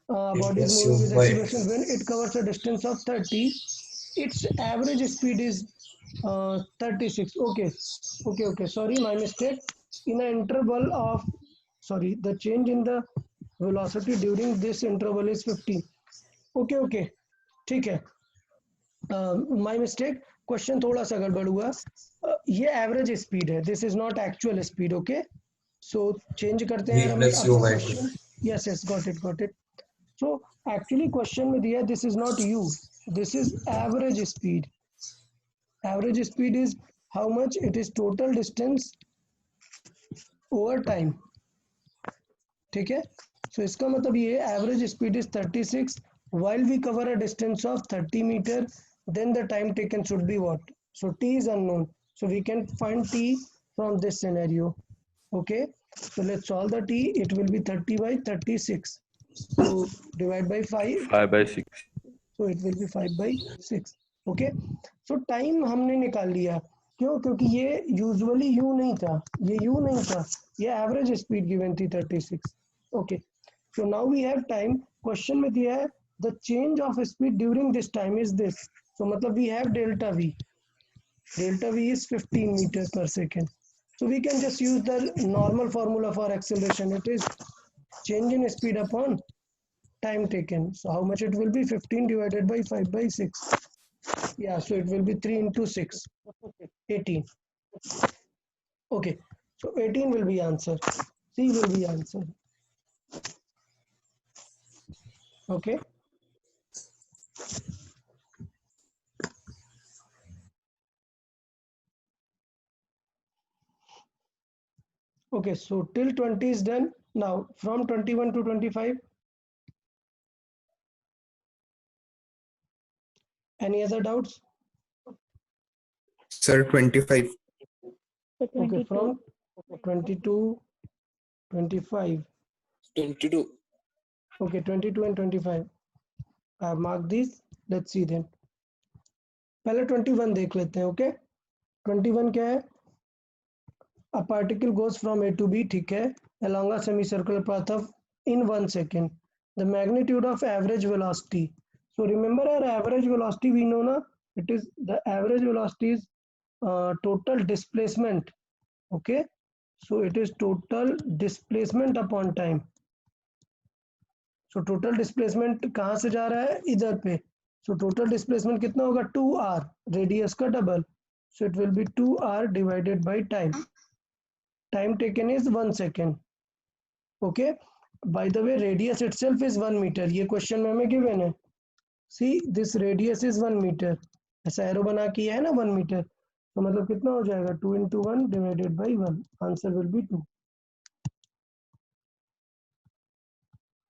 Body is moving with acceleration when it covers a distance of 30, its average speed is 36. Okay, sorry, my mistake. In a interval of, sorry, the change in the velocity during this interval is 15. Okay, ठीक है, my mistake. Question थोड़ा सा गड़बड़ हुआ. ये average speed है, this is not actual speed. Okay, so change करते हैं V plus U by 2. Yes, got it. So actually question में दिया this is not u, this is average speed. Average speed is how much? It is total distance over time. ठीक है, so इसका मतलब ये average speed is 36 while we cover a distance of 30 meter, then the time taken should be what? So t is unknown, so we can find t from this scenario. Okay, so let's solve the t. It will be 30 by 36, so divide by 5, 5/6. so it will be 5 by 6. Okay, so time हमने निकाल लिया, क्यों? क्योंकि ये usually u नहीं था, ये u नहीं था, ये एवरेज स्पीड गिवन थी 36. Okay, so now we have time. Question में दिया है the change of speed during this time is this, so मतलब we have delta v. Delta v is 15 meter per second, so we can just use the normal formula for acceleration. It is change in speed upon time taken. So how much it will be? 15 divided by 5 by 6. Yeah, so it will be 3 into 6, 18. Okay, so 18 will be answer. C will be answer. Okay. Okay, so till 20 is done. Now from 21 to 25. Any other doubts? Sir, 25. Okay, from 22, 25. 22. Okay, 22 and 25. I have marked these. Let's see then. पहले 21 देख लेते हैं. Okay, 21 क्या है? A particle goes from A to B, ठीक है, along a semicircular path of in 1 second. The magnitude of average velocity. So remember our average velocity we know na, it is the average velocity is total displacement. Okay, so it is total displacement upon time. So total displacement कहाँ से जा रहा है? इधर पे. So total displacement कितना होगा? 2r, radius का double. So it will be 2r divided by time. Time taken is 1 second. Okay, by the way radius itself is 1 meter. ये question में हमें given है. See, this radius is 1 meter. ऐसा arrow बना किया है ना 1 meter, तो मतलब कितना हो जाएगा? 2 into 1 divided by 1. Answer will be 2.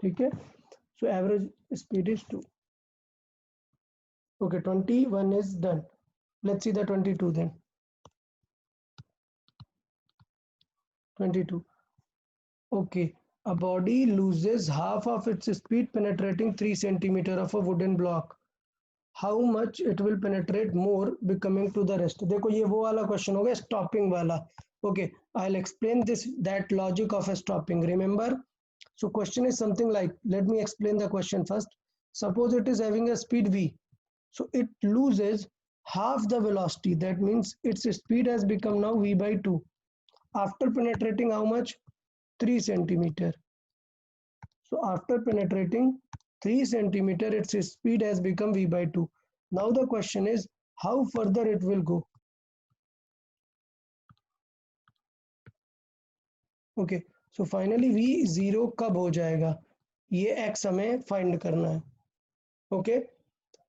ठीक है, so average speed is 2. Okay, 21 is done. Let's see the 22 then. 22. Okay, a body loses half of its speed penetrating 3 centimeter of a wooden block. How much it will penetrate more becoming to the rest? देखो ये वो वाला question हो गया stopping वाला. Okay, I'll explain that logic of a stopping. Remember, so question is something like, let me explain the question first. Suppose it is having a speed v, so it loses half the velocity. That means its speed has become now v by 2. After penetrating how much? 3 centimeter. So after penetrating 3 centimeter, its speed has become v by 2. Now the question is how further it will go. Okay, so finally v0 कब हो जाएगा? ये x हमें find करना है. Okay,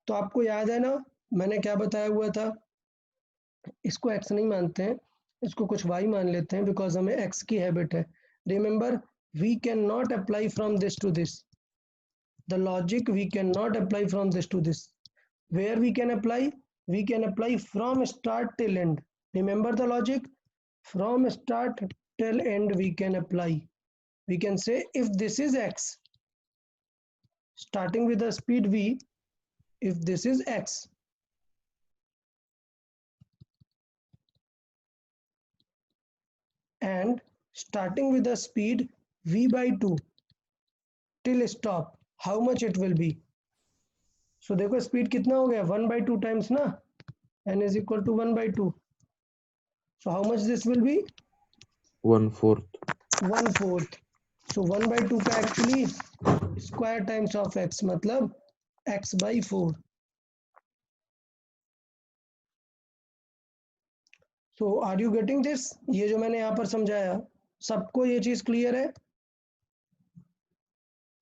तो आपको याद है ना मैंने क्या बताया हुआ था? इसको x नहीं मानते हैं, इसको कुछ y मान लेते हैं, because हमें x की हैबिट है. Remember, we cannot apply from this to this. The logic we cannot apply from this to this. Where we can apply? We can apply from start till end. Remember the logic? From start till end we can apply. We can say if this is x, starting with the speed v, if this is x, and starting with the speed v by 2 till stop, how much it will be? So देखो speed कितना हो गया? 1 by 2 times ना, n is equal to 1 by 2. So how much this will be? 1/4. 1/4. So 1 by 2 का actually square times of x, मतलब x by 4. So are you getting this? ये जो मैंने यहाँ पर समझाया, सबको ये चीज क्लियर है?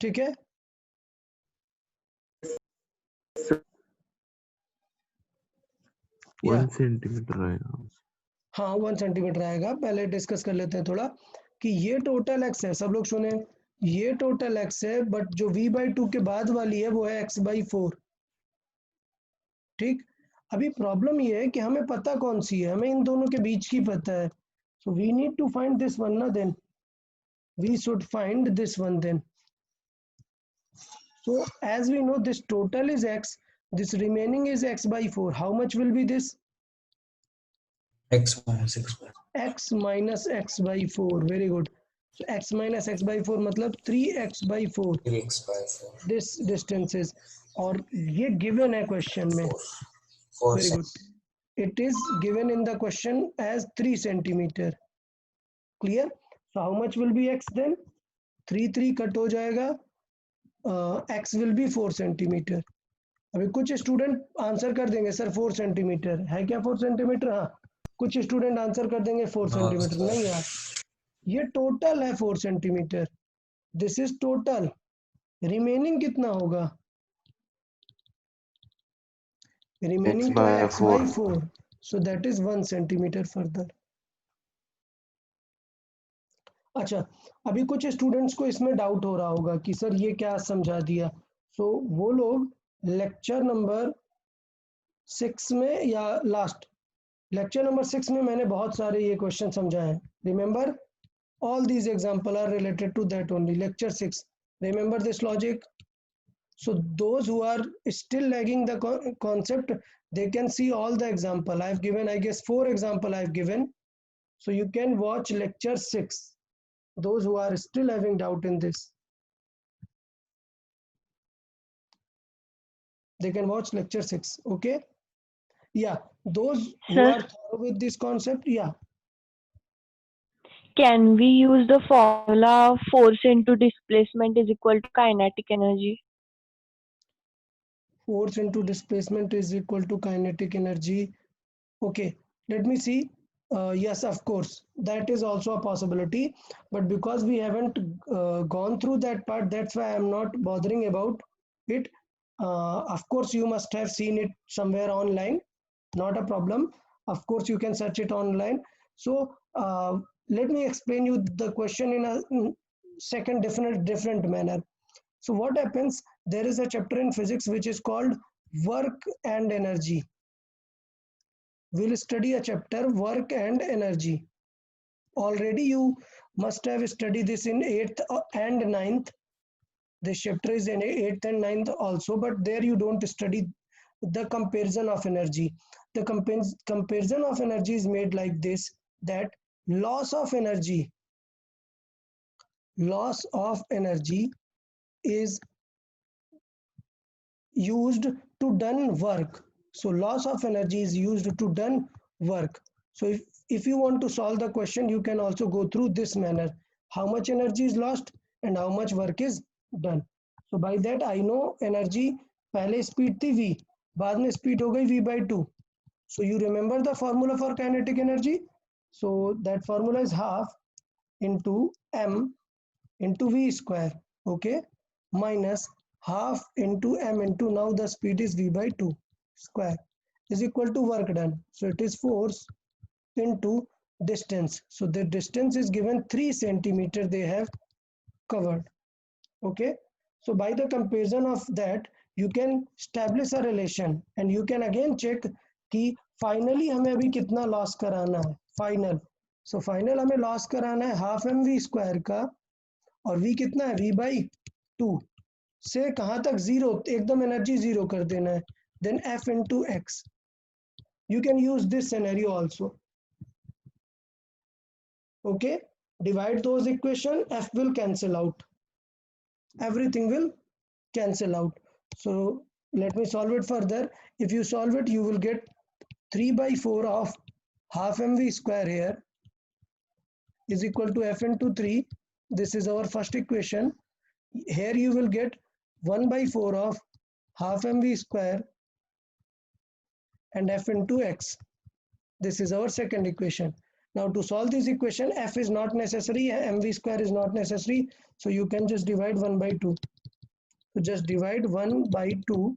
ठीक है. 1 सेंटीमीटर आएगा. हाँ 1 सेंटीमीटर आएगा. पहले डिस्कस कर लेते हैं थोड़ा कि ये टोटल एक्स है. सब लोग सुने, ये टोटल एक्स है, बट जो v/2 के बाद वाली है वो है x/4. ठीक. अभी प्रॉब्लम ये है कि हमें पता कौन सी है, हमें इन दोनों के बीच की पता है. So we need to find this one ना. Then we should find this one then. So as we know, this total is x, this remaining is x/4. How much will be this? X minus X by X minus x/4. Very good. So x minus x/4 मतलब 3x/4. 3x by 4. This distance is, और ये given है question में. 4 Very good. It is given in the question as 3 centimeter. Clear? So how much will be x then? 3 cut हो जाएगा. X will be 4 centimetre. अभी कुछ student answer कर देंगे सर 4 सेंटीमीटर है क्या? 4 सेंटीमीटर. हाँ, कुछ स्टूडेंट आंसर कर देंगे 4 सेंटीमीटर. नहीं यार, ये टोटल है 4 centimetre. This is total. Remaining कितना होगा? रिमेनिंग तो है x/4. So that is 1 centimetre further. अच्छा, अभी कुछ स्टूडेंट्स को इसमें डाउट हो रहा होगा कि सर ये क्या समझा दिया. सो वो लोग लेक्चर नंबर 6 में या लास्ट लेक्चर नंबर 6 में मैंने बहुत सारे ये क्वेश्चन समझाए हैं. Remember, all these example are related to that only. Lecture 6. Remember this logic. So those who are still lagging the concept, they can see all the example I have given. I guess 4 example I have given. So you can watch lecture 6. Those who are still having doubt in this, they can watch lecture 6. Okay. Yeah. Those who Sir. are thorough with this concept, yeah. Can we use the formula force into displacement is equal to kinetic energy? Force into displacement is equal to kinetic energy. Okay, let me see. Yes, of course, that is also a possibility, but because we haven't gone through that part, that's why I'm not bothering about it. Of course, you must have seen it somewhere online. Not a problem. Of course, you can search it online. So let me explain you the question in a second different manner. So what happens? There is a chapter in physics which is called work and energy. We'll study a chapter, work and energy. Already you must have studied this in 8th and 9th. This chapter is in 8th and 9th also, but there you don't study the comparison of energy. The comparison of energy is made like this, that loss of energy is used to done work. So loss of energy is used to done work. So if you want to solve the question, you can also go through this manner. How much energy is lost and how much work is done. So by that I know energy पहले speed थी v, बाद में speed हो गई v/2. So you remember the formula for kinetic energy? So that formula is half into m into v square, okay, minus half into m into, now the speed is v/2 square, is equal to work done. So it is force into distance. So the distance is given 3 centimeter they have covered. Okay. So by the comparison of that, you can establish a relation and you can again check कि finally हमें अभी कितना loss कराना है. Final. So final हमें loss कराना है half mv square का, और v कितना है v/2 से कहाँ तक, 0, एकदम एनर्जी 0 कर देना है. Then f into x. You can use this scenario also. Okay, divide those equation, f will cancel out. Everything will cancel out. So let me solve it further. If you solve it, you will get 3/4 of half mv square here is equal to f into 3. This is our first equation. Here you will get 1/4 of half mv square and f into x. This is our second equation. Now to solve this equation, f is not necessary, mv square is not necessary, so you can just divide 1/2. So just divide 1/2.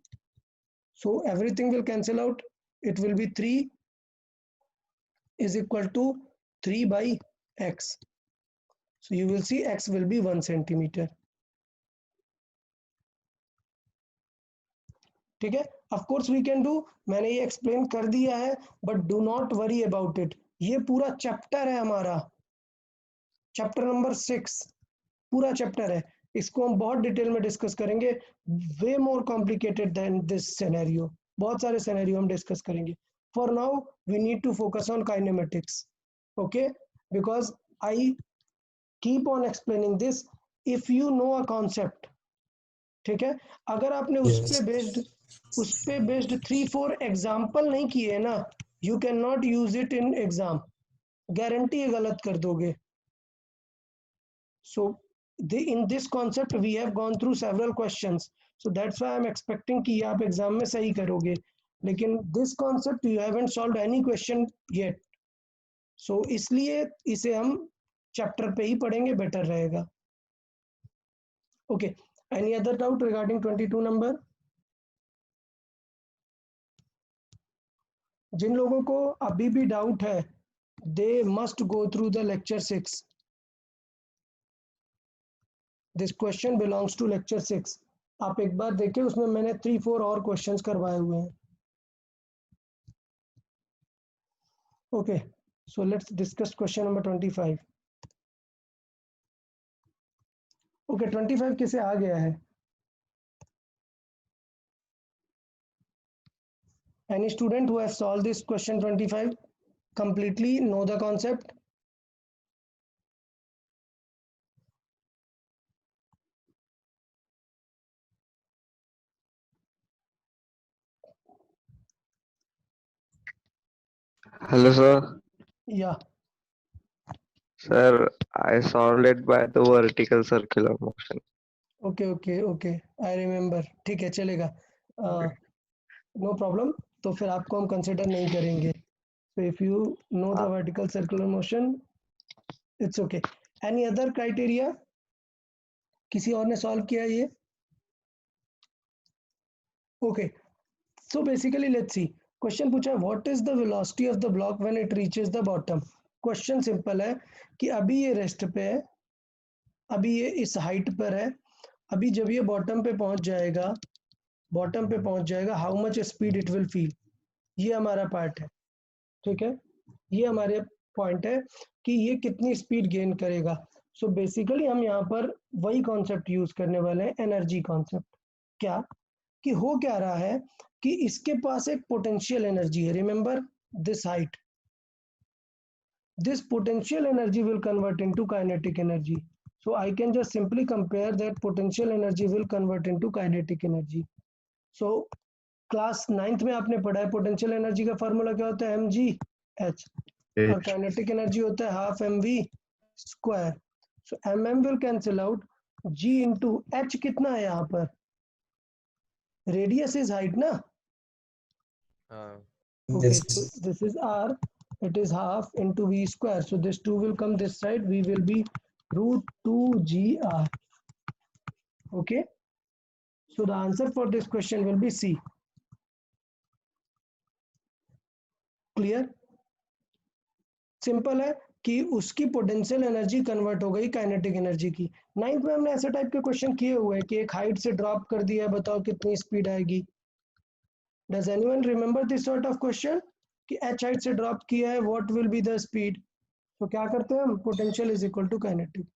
So everything will cancel out. It will be 3 is equal to 3 by x. So you will see x will be 1 centimeter. ठीक है, of course we can do, मैंने ये explain कर दिया है, but do not worry about it. ये पूरा chapter है हमारा, चैप्टर नंबर 6 पूरा चैप्टर है, इसको हम बहुत डिटेल में डिस्कस करेंगे, way more complicated than this scenario, बहुत सारे सिनेरियो हम डिस्कस करेंगे. For now we need to focus on kinematics, okay, because I keep on explaining this if you know a concept. ठीक है, अगर आपने उस पे बेस्ड 3-4 एग्जाम्पल नहीं किए ना, you can not use it in exam, guarantee गलत कर दोगे. So in this concept we have gone through several questions, so that's why I'm expecting कि आप एग्जाम में सही करोगे, लेकिन this concept you haven't solved any question yet, so इसलिए इसे हम चैप्टर पे ही पढ़ेंगे, बेटर रहेगा. Okay, any other doubt regarding 22 number? जिन लोगों को अभी भी डाउट है, they must go through the lecture 6. This question belongs to lecture 6. आप एक बार देखिए, उसमें मैंने 3-4 और क्वेश्चंस करवाए हुए हैं. Okay, so let's discuss question number 25. Okay, 25 किसे आ गया है? Any student who has solved this question 25 completely know the concept? Hello, sir. Yeah. Sir, I solved it by the vertical circular motion. Okay. I remember. ठीक है, चलेगा. No problem. तो फिर आपको हम कंसिडर नहीं करेंगे. So if you know the vertical circular motion, it's okay. Any other criteria? किसी और ने सॉल्व किया ये? Okay. So basically let's see. Question पूछा, what is the velocity of the block when it reaches the bottom? Question simple है कि अभी ये रेस्ट पे है, अभी ये इस हाइट पर है, अभी जब ये बॉटम पे पहुंच जाएगा, how much speed it will feel. ये हमारा पार्ट है, ठीक है, ये हमारे पॉइंट है कि ये कितनी स्पीड गेन करेगा. सो बेसिकली हम यहाँ पर वही कॉन्सेप्ट यूज करने वाले हैं, एनर्जी कॉन्सेप्ट. क्या कि हो क्या रहा है कि इसके पास एक पोटेंशियल एनर्जी है. Remember this height, this potential energy will convert into kinetic energy. So I can just simply compare that potential energy will convert into kinetic energy. So class 9th में आपने पढ़ा है पोटेंशियल एनर्जी का formula क्या होता है, mgh, और kinetic energy होता है half mv square. So mm will cancel out, g into h कितना है यहाँ पर, रेडियस इज हाइट ना. Okay, so this is r, it is half into v square, so this 2 will come this side, v will be root 2 gr. Okay, so the answer for this question will be C. Clear? Simple है कि उसकी potential energy convert हो गई kinetic energy की. 9th में हमने ऐसे type के क्वेश्चन किए हुए हैं कि एक हाइट से ड्रॉप कर दिया है, बताओ कितनी स्पीड आएगी. Does anyone remember this sort of question कि h height से ड्रॉप किया है, what will be the speed? तो क्या करते हैं हम, potential is equal to kinetic.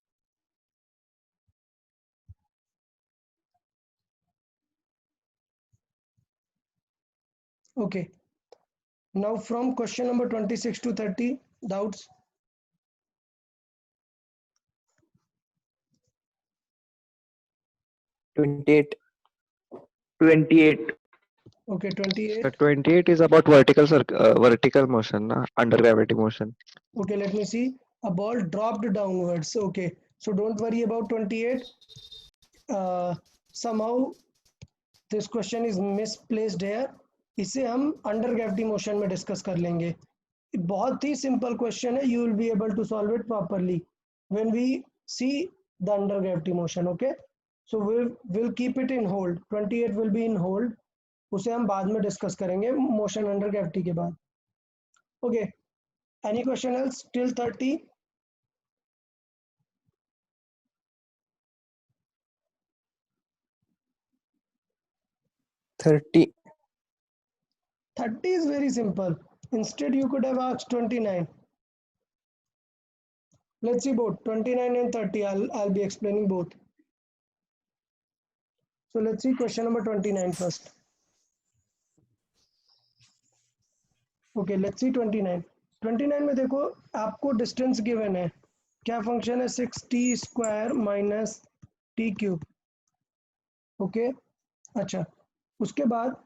Okay, now from question number 26 to 30, doubts? Twenty-eight. Okay, 28. The 28 is about vertical motion, na? Under gravity motion. Okay, let me see. A ball dropped downwards. Okay, so don't worry about 28. Somehow this question is misplaced here. इसे हम under gravity motion में discuss कर लेंगे. बहुत ही simple question है, you will be able to solve it properly when we see the under gravity motion. Okay, so we will keep it in hold. 28 will be in hold, उसे हम बाद में डिस्कस करेंगे मोशन अंडर ग्रेविटी के बाद. Okay, Any question else till 30? $30. 30 is very simple. Instead, you could have asked 29. Let's see both 29 and 30. I'll be explaining both. So let's see question number 29 first. Okay, let's see 29. 29 में देखो आपको distance given है, क्या function है 6t square minus T cube. Okay, अच्छा उसके बाद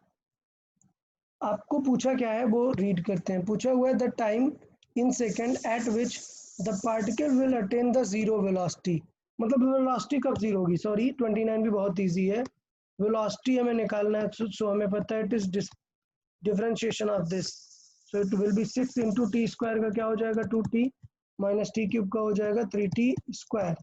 आपको पूछा क्या है वो रीड करते हैं. पूछा हुआ है the time in second eight which the particle will attain the zero velocity. मतलब वेलोसिटी कब जीरो होगी. सॉरी 29 भी बहुत इजी है. वेलोसिटी हमें निकालना है. सो हमें पता है it is differentiation of this. So it will B 6 into T square का क्या हो जाएगा 2t माइनस टी क्यूब का हो जाएगा 3t square.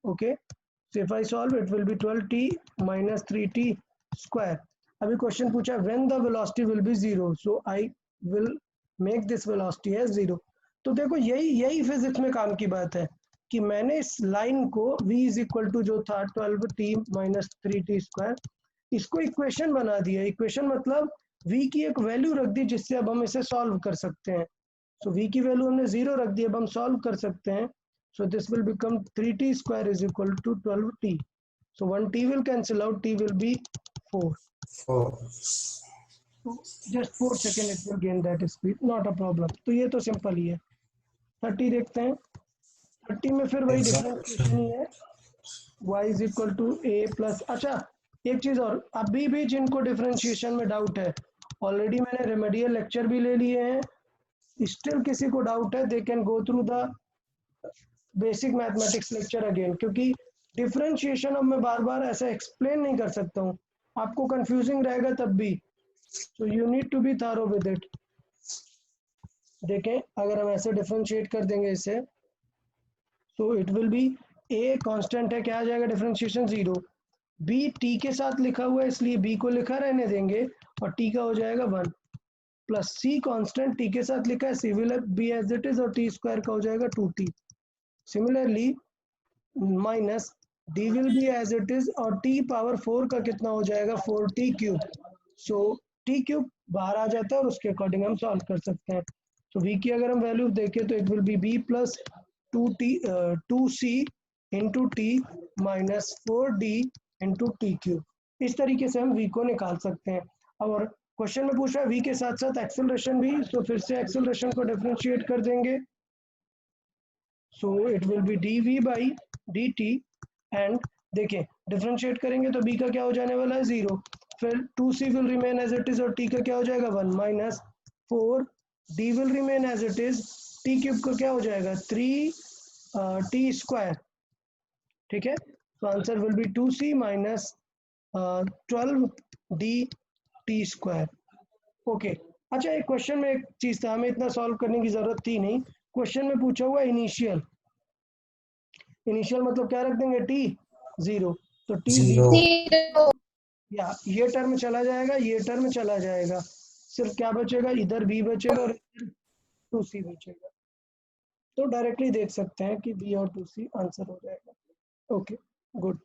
Okay, so if I solve it will be 12t minus 3t square. अभी क्वेश्चन पूछा when the velocity will be zero, so I will make this velocity as zero. तो देखो यही physics में काम की बात है कि मैंने इस लाइन को v इज इक्वल टू जो था 12t माइनस 3t स्क्वायर, इसको इक्वेशन बना दिया. इक्वेशन मतलब v की एक वैल्यू रख दी जिससे अब हम इसे सॉल्व कर सकते हैं. सो v की वैल्यू हमने जीरो रख दी, अब हम सॉल्व कर सकते हैं. So this will become 3t square is equal to 12t. So 1t will cancel out, t will be 4. 4. So just 4 seconds it will gain that speed, not a problem. तो ये तो सिंपल ही है. 30 देखते हैं. 30 में फिर वही डिफरेंशिएशन ही है, y is equal to a plus. अच्छा एक चीज और, अभी भी जिनको डिफरेंशिएशन में डाउट है, ऑलरेडी मैंने रेमेडियल लेक्चर भी ले लिए हैं, स्टिल किसी को डाउट है they can go through the basic mathematics lecture again, क्योंकि डिफरेंशिएशन अब मैं बार बार ऐसा एक्सप्लेन नहीं कर सकता हूँ, आपको कंफ्यूजिंग रहेगा तब भी. So you need to be thorough with it. देखें अगर हम ऐसे डिफरेंशिएट कर देंगे इसे, तो it will be a constant है, क्या आ जाएगा डिफरेंशिएशन जीरो. b t के साथ लिखा हुआ है इसलिए b को लिखा रहने देंगे और t का हो जाएगा 1, प्लस c कांस्टेंट t के साथ लिखा है, c will be as it is और t स्क्वायर का हो जाएगा 2t. Similarly minus d will be as it is और t पावर 4 का कितना हो जाएगा 4t क्यूब. सो t क्यूब बाहर आ जाता है और उसके अकॉर्डिंग हम सॉल्व कर सकते हैं. तो v की अगर हम वैल्यू देखें तो it will B b plus 2c into T minus 4d into T cube. इस तरीके से हम v को निकाल सकते हैं. और क्वेश्चन में पूछ रहा है v के साथ साथ एक्सेलरेशन भी, तो फिर से एक्सेलरेशन को डिफरेंशिएट कर देंगे. सो it will B dv by dt and देखिए डिफरेंशिएट करेंगे तो b का क्या हो जाने वाला है 0, फिर 2c will remain as it is और t का क्या हो जाएगा 1 minus 4d will remain as it is, t cube का क्या हो जाएगा 3t स्क्वायर. ठीक है, तो answer will be 2c minus 12d t square. Okay, अच्छा एक क्वेश्चन में एक चीज था, हमें इतना सॉल्व करने की जरूरत थी नहीं. क्वेश्चन में पूछा हुआ इनिशियल मतलब क्या रख देंगे t 0, तो t 0 या ये टर्म चला जाएगा, ये टर्म चला जाएगा, सिर्फ क्या बचेगा इधर b बचेगा और इधर 2c बचेगा. तो डायरेक्टली देख सकते हैं कि b और 2c आंसर हो जाएगा. Okay good.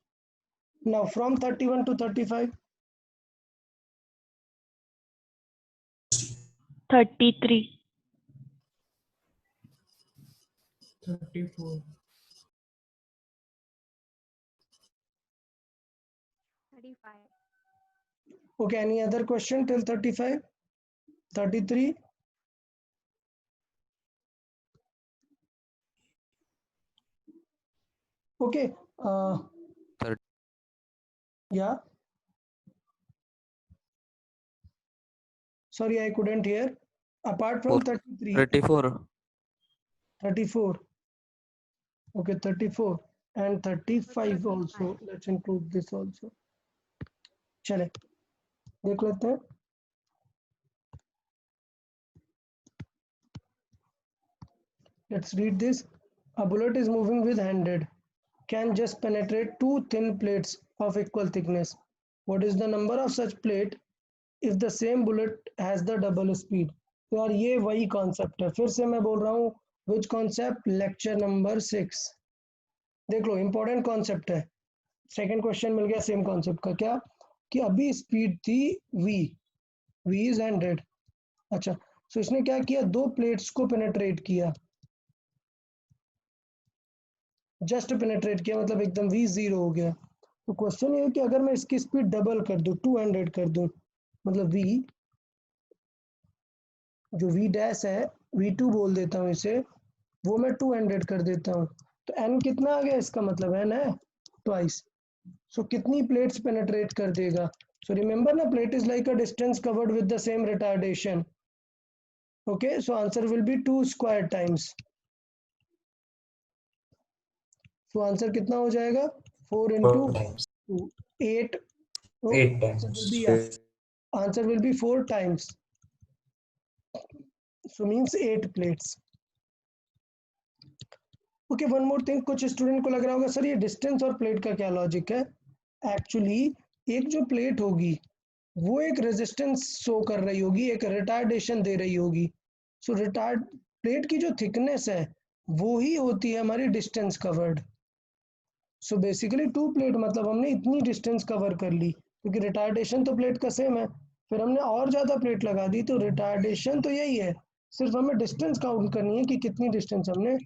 Now from 31 to 35. 33. 34. 35. Okay, any other question till 35? 33? Okay. Yeah. Sorry, I couldn't hear. Apart from 33. 34. 34. Okay, 34 and 35 also. Let's include this also. चले देख लेते हैं. Let's read this. A bullet is moving with handed. Can just penetrate two thin plates of equal thickness. What is the number of such plate if the same bullet has the double speed? तो यार ये वही concept है, फिर से मैं बोल रहा हूँ, विच कॉन्सेप्ट, लेक्चर नंबर 6। देख लो इंपॉर्टेंट कॉन्सेप्ट है, सेकंड क्वेश्चन मिल गया सेम कॉन्सेप्ट का। क्या कि अभी स्पीड थी v, v इज 100। अच्छा, तो इसने क्या किया, दो प्लेट्स को पेनेट्रेट किया, जस्ट पेनेट्रेट किया, मतलब एकदम v 0 हो गया। तो क्वेश्चन ये है कि अगर मैं इसकी स्पीड डबल कर दूं, 200 कर दूं, मतलब v, जो v डैश है, v2 बोल देता हूँ इसे, वो मैं 200 कर देता हूँ, तो n कितना आ गया, इसका मतलब n है ट्वाइस। सो कितनी प्लेट्स पेनेट्रेट कर देगा? सो रिमेंबर ना, plate is like a distance covered with the same retardation. Okay, so answer will B 2 square times. So answer कितना हो जाएगा, 4 into 4 times. 2, 8। 8 times. Answer will be 4 times. So means 8 plates. Okay, one more thing, कुछ student को लग रहा होगा sir ये distance और प्लेट का क्या लॉजिक है। एक्चुअली एक जो प्लेट होगी वो एक रेजिस्टेंस शो कर रही होगी, एक रिटार्डेशन दे रही होगी। सो रिटार्ड प्लेट की जो थिकनेस है वो ही होती है हमारी distance covered. So basically 2 plate मतलब हमने इतनी डिस्टेंस कवर कर ली, क्योंकि रिटार्डेशन तो प्लेट का सेम है, फिर हमने और ज़्यादा प्लेट लगा दी, तो रिटार्डेशन तो यही है, सिर्फ हमें डिस्टेंस काउंट करनी है कि कितनी डिस्टेंस हमने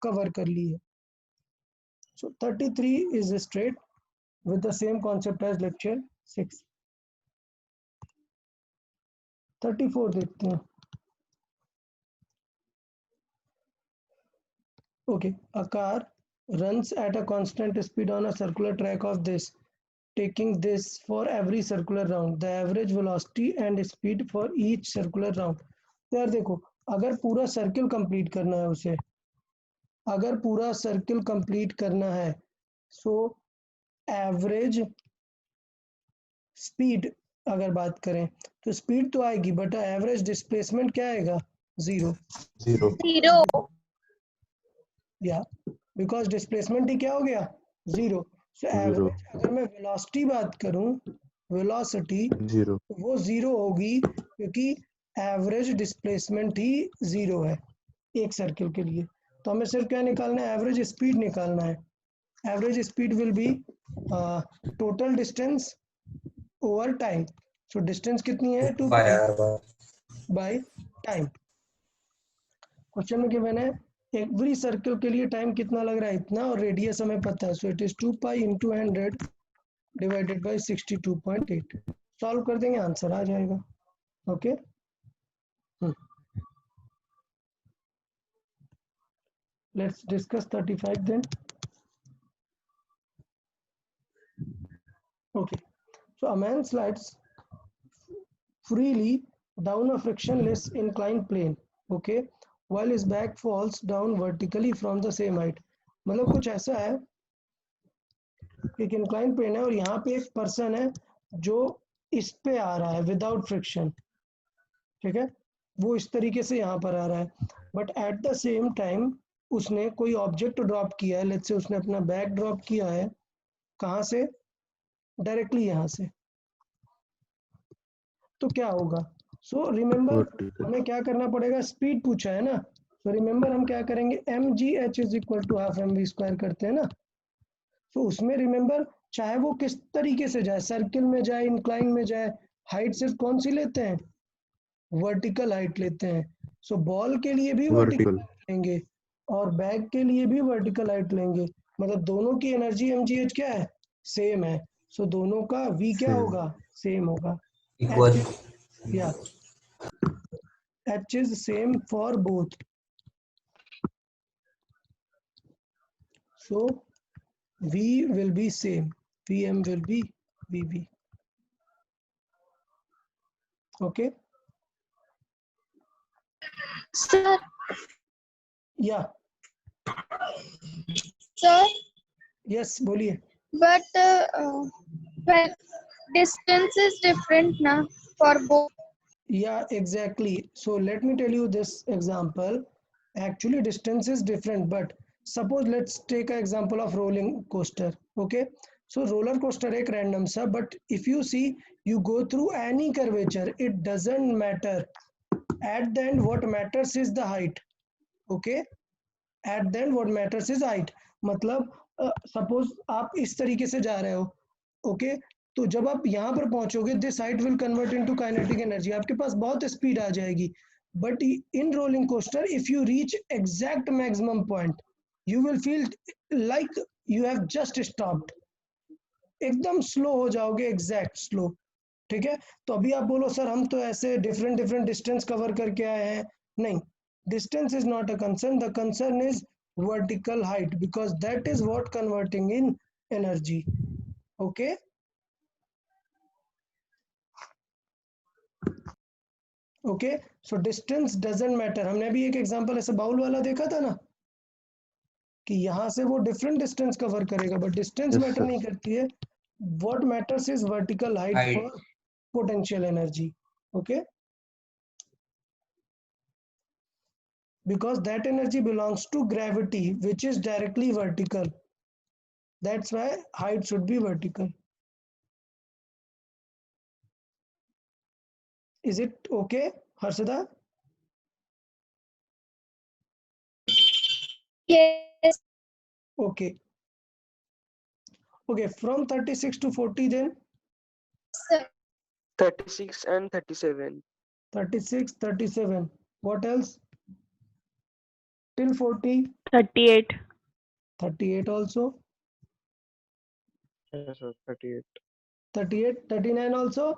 कवर कर ली है। So 33 is straight with the same concept as lecture 6। 34 देखते हैं। Okay, a car runs at a constant speed on a circular track of this, taking this for every circular round. The average velocity and speed for each circular round. तो यार देखो, अगर पूरा circle complete करना है उसे, अगर पूरा सर्किल कंप्लीट करना है, सो एवरेज स्पीड अगर बात करें तो स्पीड तो आएगी, बट एवरेज डिस्प्लेसमेंट क्या आएगा, 0। 0 या बिकॉज डिस्प्लेसमेंट ही क्या हो गया, 0। सो एवरेज, अगर मैं वेलोसिटी बात करूं, वेलोसिटी 0 वो 0 होगी, क्योंकि एवरेज डिस्प्लेसमेंट ही 0 है एक सर्किल के लिए। तो हमें सिर्फ क्या निकालना है, एवरेज स्पीड निकालना है। Average speed will be total distance over time. So distance कितनी है, 2 by r by time. Question में गिवन है एवरी सर्किल के लिए टाइम कितना लग रहा है, इतना, और रेडियस हमें पता है, so it is 2 pi into 100 divided by 62.8। Solve कर देंगे, आंसर आ जाएगा। Okay, let's discuss 35 then. Okay, so a man slides freely down a frictionless inclined plane, okay, while his back falls down vertically from the same height। मतलब कुछ ऐसा है, एक incline plane है और यहाँ पे एक पर्सन है जो इस पे आ रहा है विदाउट फ्रिक्शन, ठीक है, वो इस तरीके से यहाँ पर आ रहा है, but at the same time उसने कोई ऑब्जेक्ट ड्रॉप किया है, लेट्स से उसने अपना बैग ड्रॉप किया है, कहाँ से, डायरेक्टली यहाँ से, तो क्या होगा। सो रिमेंबर हमें क्या करना पड़ेगा, स्पीड पूछा है ना, तो रिमेंबर हम क्या करेंगे, mgh is equal to half mv square करते हैं ना। तो उसमें रिमेंबर चाहे वो किस तरीके से जाए, सर्किल में जाए, इंक्लाइन में जाए, हाइट सिर्फ कौन सी लेते हैं, वर्टिकल हाइट लेते हैं। सो बॉल के लिए भी वर्टिकल हाइट लेंगे और बैग के लिए भी वर्टिकल हाइट लेंगे, मतलब दोनों की एनर्जी mgh क्या है, सेम है। सो दोनों का v क्या होगा, सेम होगा। equal. Yeah, h is same for both. So v will be same, vm will be vb. Okay, sir yeah, sir yes, बोलिए। but when distance is different na for both. Yeah, exactly. So let me tell you this example. Actually distance is different, but suppose let's take an example of rolling coaster. Okay, so roller coaster एक random सा, but if you see, you go through any curvature, it doesn't matter at the end what matters is the height. Okay, at the end what matters is height. मतलब suppose आप इस तरीके से जा रहे हो, ओके, तो जब आप यहाँ पर पहुंचोगे this height will convert into kinetic energy, आपके पास बहुत स्पीड आ जाएगी. But in rolling coaster if you reach exact maximum point you will feel like you have just stopped, एकदम स्लो हो जाओगे, एग्जैक्ट स्लो. ठीक है, तो अभी आप बोलो सर हम तो ऐसे डिफरेंट डिफरेंट डिस्टेंस कवर करके आए हैं. नहीं, distance is not a concern, the concern is vertical height because that is what converting in energy. Okay, okay, so distance doesn't matter. हमने अभी एक एग्जांपल ऐसे बाउल वाला देखा था ना कि यहाँ से वो डिफरेंट डिस्टेंस कवर करेगा, but distance Yes, matter sir. नहीं करती है. what matters is vertical height Height. for potential energy. Okay, because that energy belongs to gravity which is directly vertical, that's why height should be vertical. Is it okay, Harshada? Yes, Okay, okay, from 36 to 40 then. sir. 36 and 37. 36, 37, what else? Till 40, 38. 38 also, Yes, sir. 38. 38, 39 also.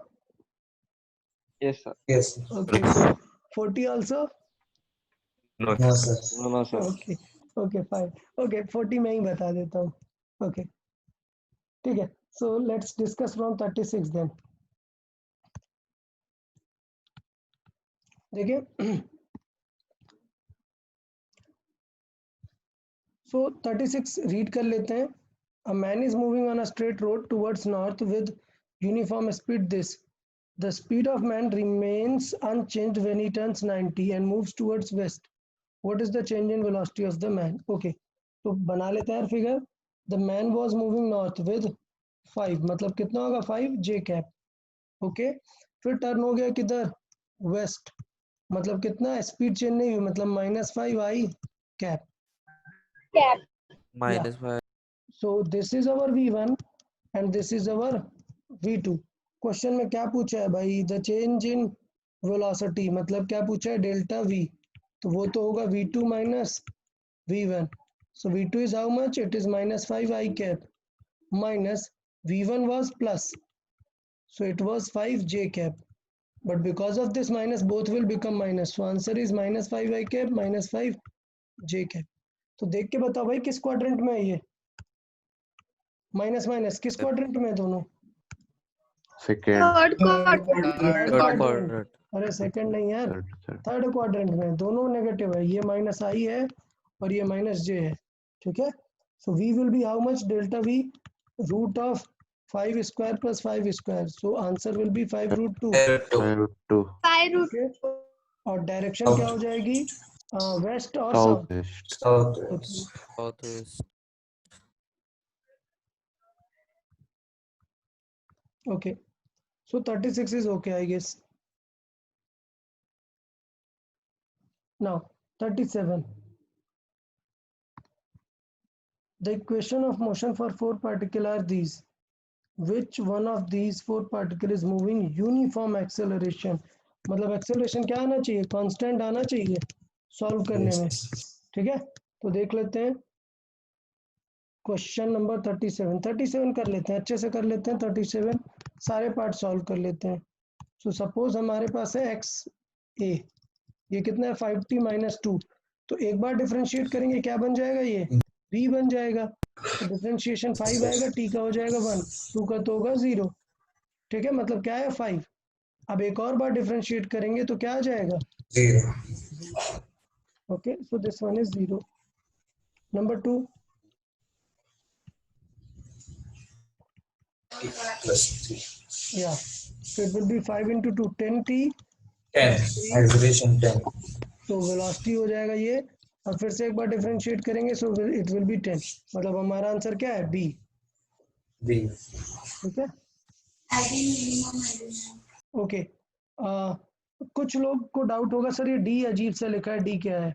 Yes, sir. Yes. Okay, so 40 also. No, sir. No, sir. Okay, okay, fine. Okay, 40 मैं ही बता देता हूँ. Okay, ठीक है. So let's discuss from 36 then. देखिए, so 36 read कर लेते हैं. A man is moving on a straight road towards north with uniform speed this. The speed of man remains unchanged when he turns 90 and moves towards west. What is the change in velocity of the man? Okay, तो बना लेते हैं figure. The man was moving north with 5, मतलब कितना होगा 5 j cap. Okay, फिर turn हो गया किधर, वेस्ट, मतलब कितना स्पीड चेंज नहीं हुई, मतलब -5 आई cap. Cap. -5. So this is our V1 and this is our V2. Question में क्या पूछा है भाई, द चेंज इन वेलोसिटी, मतलब क्या पूछा है, डेल्टा V, तो वो तो होगा V2 minus V1. So V2 is how much? It is -5 I cap minus V1 was plus, so it was 5 j cap. But because of this minus, both will become minus. So answer is -5 I cap minus 5 j cap. तो देख के बताओ भाई किस quadrant में है ये, minus minus किस क्वाड्रेंट में है दोनों? Second. Third quadrant. Third Third quadrant. quadrant. अरे सेकंड नहीं यार, Third. थर्ड क्वाड्रेंट में दोनों नेगेटिव है, ये माइनस आई है और ये माइनस जे है. ठीक है, so we will be how much, delta v root of 5 square plus 5 square, so answer will be 5 root 2. 2. 5 root. Okay, और डायरेक्शन क्या हो जाएगी, वेस्ट और south. Southwest. Southwest. Okay, so 36 is okay, I guess. Now 37. The equation of motion for 4 particles are these. Which one of these 4 particles is moving uniform acceleration? मतलब acceleration क्या आना चाहिए, constant आना चाहिए सॉल्व करने में. ठीक है, तो देख लेते हैं क्वेश्चन नंबर 37 कर लेते हैं, अच्छे से कर लेते हैं. 37 सारे पार्ट सॉल्व कर लेते हैं. सो सपोज हमारे पास है एक्स ए, ये कितना है 5t minus 2, तो एक बार डिफरेंशिएट करेंगे क्या बन जाएगा, ये b बन जाएगा. तो डिफरेंशिएशन 5 आएगा, t का हो जाएगा 1, 2 का तो होगा 0. ठीक है, मतलब क्या है 5. अब एक और बार डिफरेंशिएट करेंगे तो क्या आ जाएगा 0. Okay, so this one is 0. Number 2, Plus 3. yeah, so it will be 5 into 2 10t, 10. Acceleration 10. तो वेलोसिटी हो जाएगा ये. और फिर से एक बार डिफरेंशिएट करेंगे, सो इट विल बी 10, मतलब हमारा आंसर क्या है बी. B. ठीक है, ओके. कुछ लोग को डाउट होगा सर ये डी अजीब से लिखा है, डी क्या है?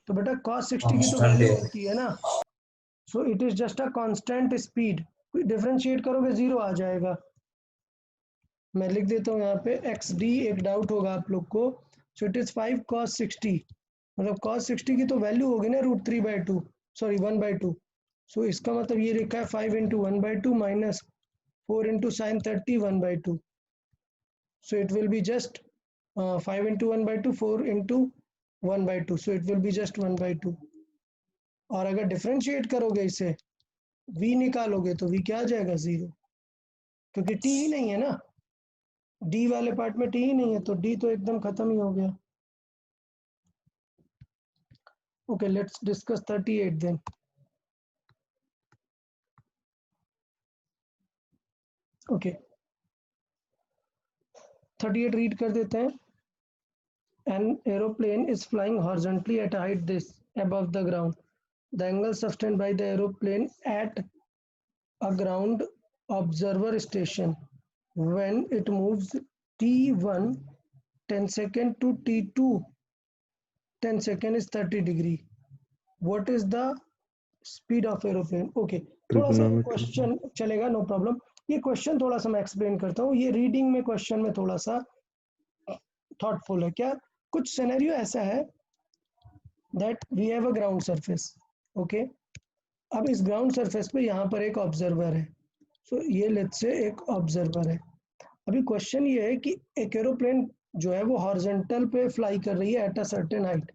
तो बेटा cos 60 की तो Constant वैल्यू है। होती है ना, सो it is just a constant speed. Differentiate करोगे 0 आ जाएगा। मैं लिख देता हूँ यहाँ पे एक्स डी, एक डाउट होगा आप लोग को। सो इट इज 5 cos 60, मतलब cos 60 की तो वैल्यू होगी ना √3/2, सॉरी 1/2। सो इसका मतलब ये लिखा है 5 × 1/2 minus 4 × sin 30 1/2। So it will be just 5 × 1/2, 4 × 1/2, so it will be just 1/2। और अगर डिफरेंशिएट करोगे इसे, v निकालोगे तो v क्या आ जाएगा 0, क्योंकि t ही नहीं है ना, d वाले पार्ट में t ही नहीं है, तो d तो एकदम खत्म ही हो गया। Okay, let's discuss 38 then. Okay 38 read कर देते हैं। An aeroplane is flying horizontally at a height this above the ground. The angle sustained by the aeroplane at a ground observer station when it moves t1 10 second to t2 10 second is 30 degree. What is the speed of aeroplane? Okay, थोड़ा सा question चलेगा, no problem. ये question थोड़ा सा मैं explain करता हूँ। ये रीडिंग में क्वेश्चन में थोड़ा सा थॉटफुल है। क्या कुछ सिनेरियो ऐसा है that we have a ground surface, okay. अब इस ग्राउंड सरफेस पे यहाँ पर एक ऑब्जर्वर है। सो ये लेट्स से एक ऑब्जर्वर है। अभी क्वेश्चन ये है कि एक एरोप्लेन जो है वो हॉरिजॉन्टल पे फ्लाई कर रही है एट अ सर्टेन हाइट।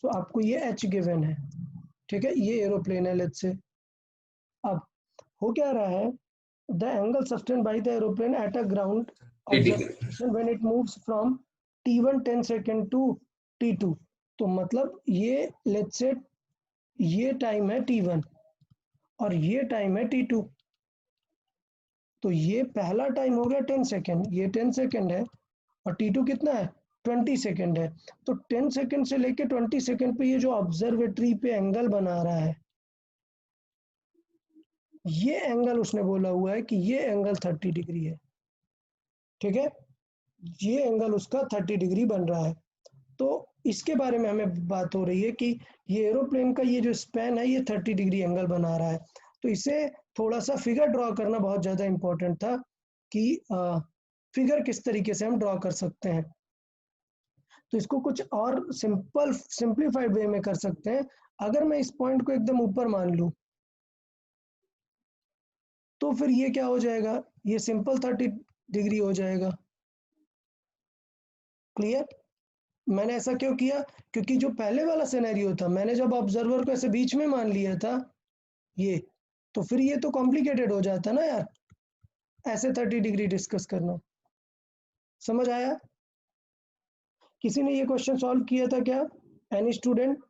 तो आपको ये एच गिवन है, ठीक है, ये एरोप्लेन है लेट्स से। अब हो क्या रहा है, the angle sustained by the aeroplane at a ground observation when it moves from t1 10 second to t2। तो मतलब ये लेट्स से ये टाइम है t1 और ये टाइम है t2। तो ये पहला टाइम हो गया 10 सेकेंड, ये 10 सेकेंड है, और t2 कितना है 20 सेकेंड है। तो 10 सेकेंड से लेके 20 सेकेंड पे ये जो ऑब्जर्वेटरी पे एंगल बना रहा है, ये एंगल उसने बोला हुआ है कि ये एंगल 30 डिग्री है, ठीक है, ये एंगल उसका 30 डिग्री बन रहा है। तो इसके बारे में हमें बात हो रही है कि ये एरोप्लेन का ये जो स्पैन है ये 30 डिग्री एंगल बना रहा है। तो इसे थोड़ा सा फिगर ड्रॉ करना बहुत ज़्यादा इम्पोर्टेंट था कि फिगर किस तरीके से हम ड्रॉ कर सकते हैं। तो इसको कुछ और सिंप्लीफाइड वे में कर सकते हैं। अगर मैं इस पॉइंट को एकदम ऊपर मान लूँ तो फिर ये क्या हो जाएगा, ये सिंपल 30 डिग्री हो जाएगा। क्लियर? मैंने ऐसा क्यों किया, क्योंकि जो पहले वाला सिनेरियो था, मैंने जब ऑब्जर्वर को ऐसे बीच में मान लिया था ये, तो फिर ये तो कॉम्प्लिकेटेड हो जाता ना यार, ऐसे 30 डिग्री डिस्कस करना। समझ आया? किसी ने ये क्वेश्चन सॉल्व किया था क्या? Any student?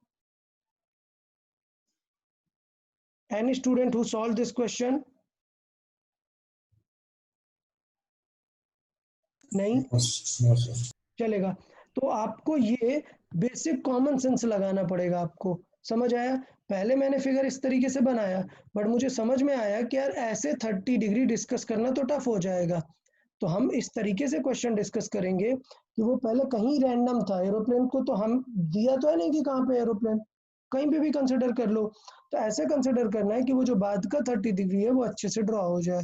Any student who solve this question? नहीं? चलेगा। तो आपको ये बेसिक कॉमन सेंस लगाना पड़ेगा आपको। समझ आया? पहले मैंने फिगर इस तरीके से बनाया, बट मुझे समझ में आया कि यार ऐसे 30 डिग्री डिस्कस करना तो टफ हो जाएगा। तो हम इस तरीके से क्वेश्चन डिस्कस करेंगे कि वो पहले कहीं रैंडम था, एरोप्लेन को तो हम दिया तो है नहीं कि कहाँ पे एरोप्लेन, कहीं पे भी कंसिडर कर लो। तो ऐसे कंसिडर करना है कि वो जो बाद का 30 डिग्री है वो अच्छे से ड्रॉ हो जाए।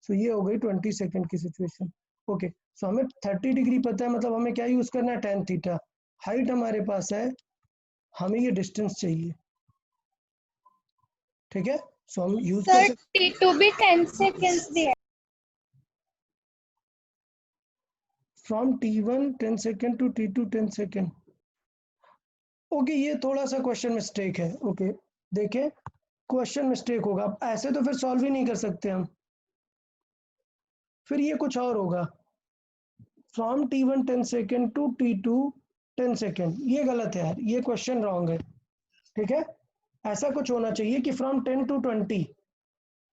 सो ये हो गई 20 सेकेंड की सिचुएशन। ओके, सो हमें 30 डिग्री पता है, मतलब हमें क्या यूज करना है, tan थीटा। हाइट हमारे पास है, हमें ये डिस्टेंस चाहिए, ठीक है। सो हम यूज कर सर सकते t2 भी 10 सेकेंड्स दिया है। From t1 10 second to t2 10 second. Okay, ये थोड़ा सा क्वेश्चन मिस्टेक है। ओके देखें, क्वेश्चन मिस्टेक होगा, ऐसे तो फिर सॉल्व ही नहीं कर सकते हम, फिर ये कुछ और होगा। From t1 10 second to t2 10 second, ये गलत है यार, ये क्वेश्चन रॉन्ग है, ठीक है। ऐसा कुछ होना चाहिए कि फ्रॉम 10 to 20,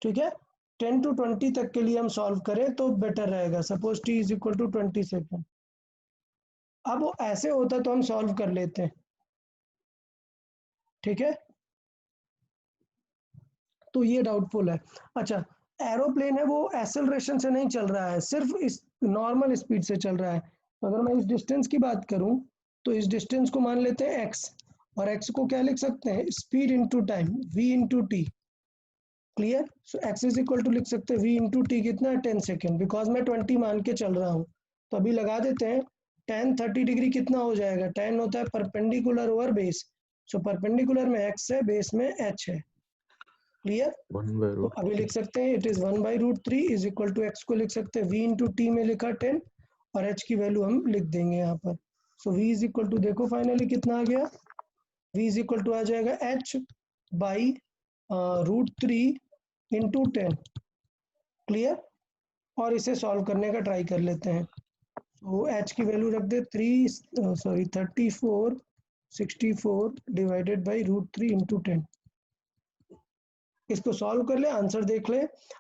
ठीक है, 10 to 20 तक के लिए हम सॉल्व करें तो बेटर रहेगा। Suppose t is equal to 20 second. अब वो ऐसे होता तो हम सॉल्व कर लेते हैं, ठीक है। तो ये डाउटफुल है। अच्छा, एरोप्लेन है वो एक्सेलरेशन से नहीं चल रहा है, सिर्फ इस नॉर्मल स्पीड से चल रहा है। तो अगर मैं इस डिस्टेंस की बात करूं तो इस डिस्टेंस को मान लेते हैं x, और x को क्या लिख सकते हैं, speed into time, v into t. Clear? So x is equal to लिख सकते हैं v इंटू टी कितना है 10 सेकेंड, बिकॉज मैं 20 मान के चल रहा हूँ। तो अभी लगा देते हैं, tan 30 डिग्री कितना हो जाएगा, tan होता है perpendicular over base, so perpendicular में x है, बेस में h है। क्लियर? तो अभी लिख सकते हैं it is 1/√3 is equal to x को लिख सकते हैं v इंटू टी में लिखा 10, और h की वैल्यू हम लिख देंगे यहाँ पर। सो v इज इक्वल टू, देखो फाइनली कितना आ गया, v इज इक्वल टू आ जाएगा h बाई √3 इंटू 10। क्लियर? और इसे सॉल्व करने का ट्राई कर लेते हैं। तो h की वैल्यू रख दे 3464 डिवाइडेड बाई √3 इंटू 10। इसको सॉल्व कर ले, आंसर देख ले।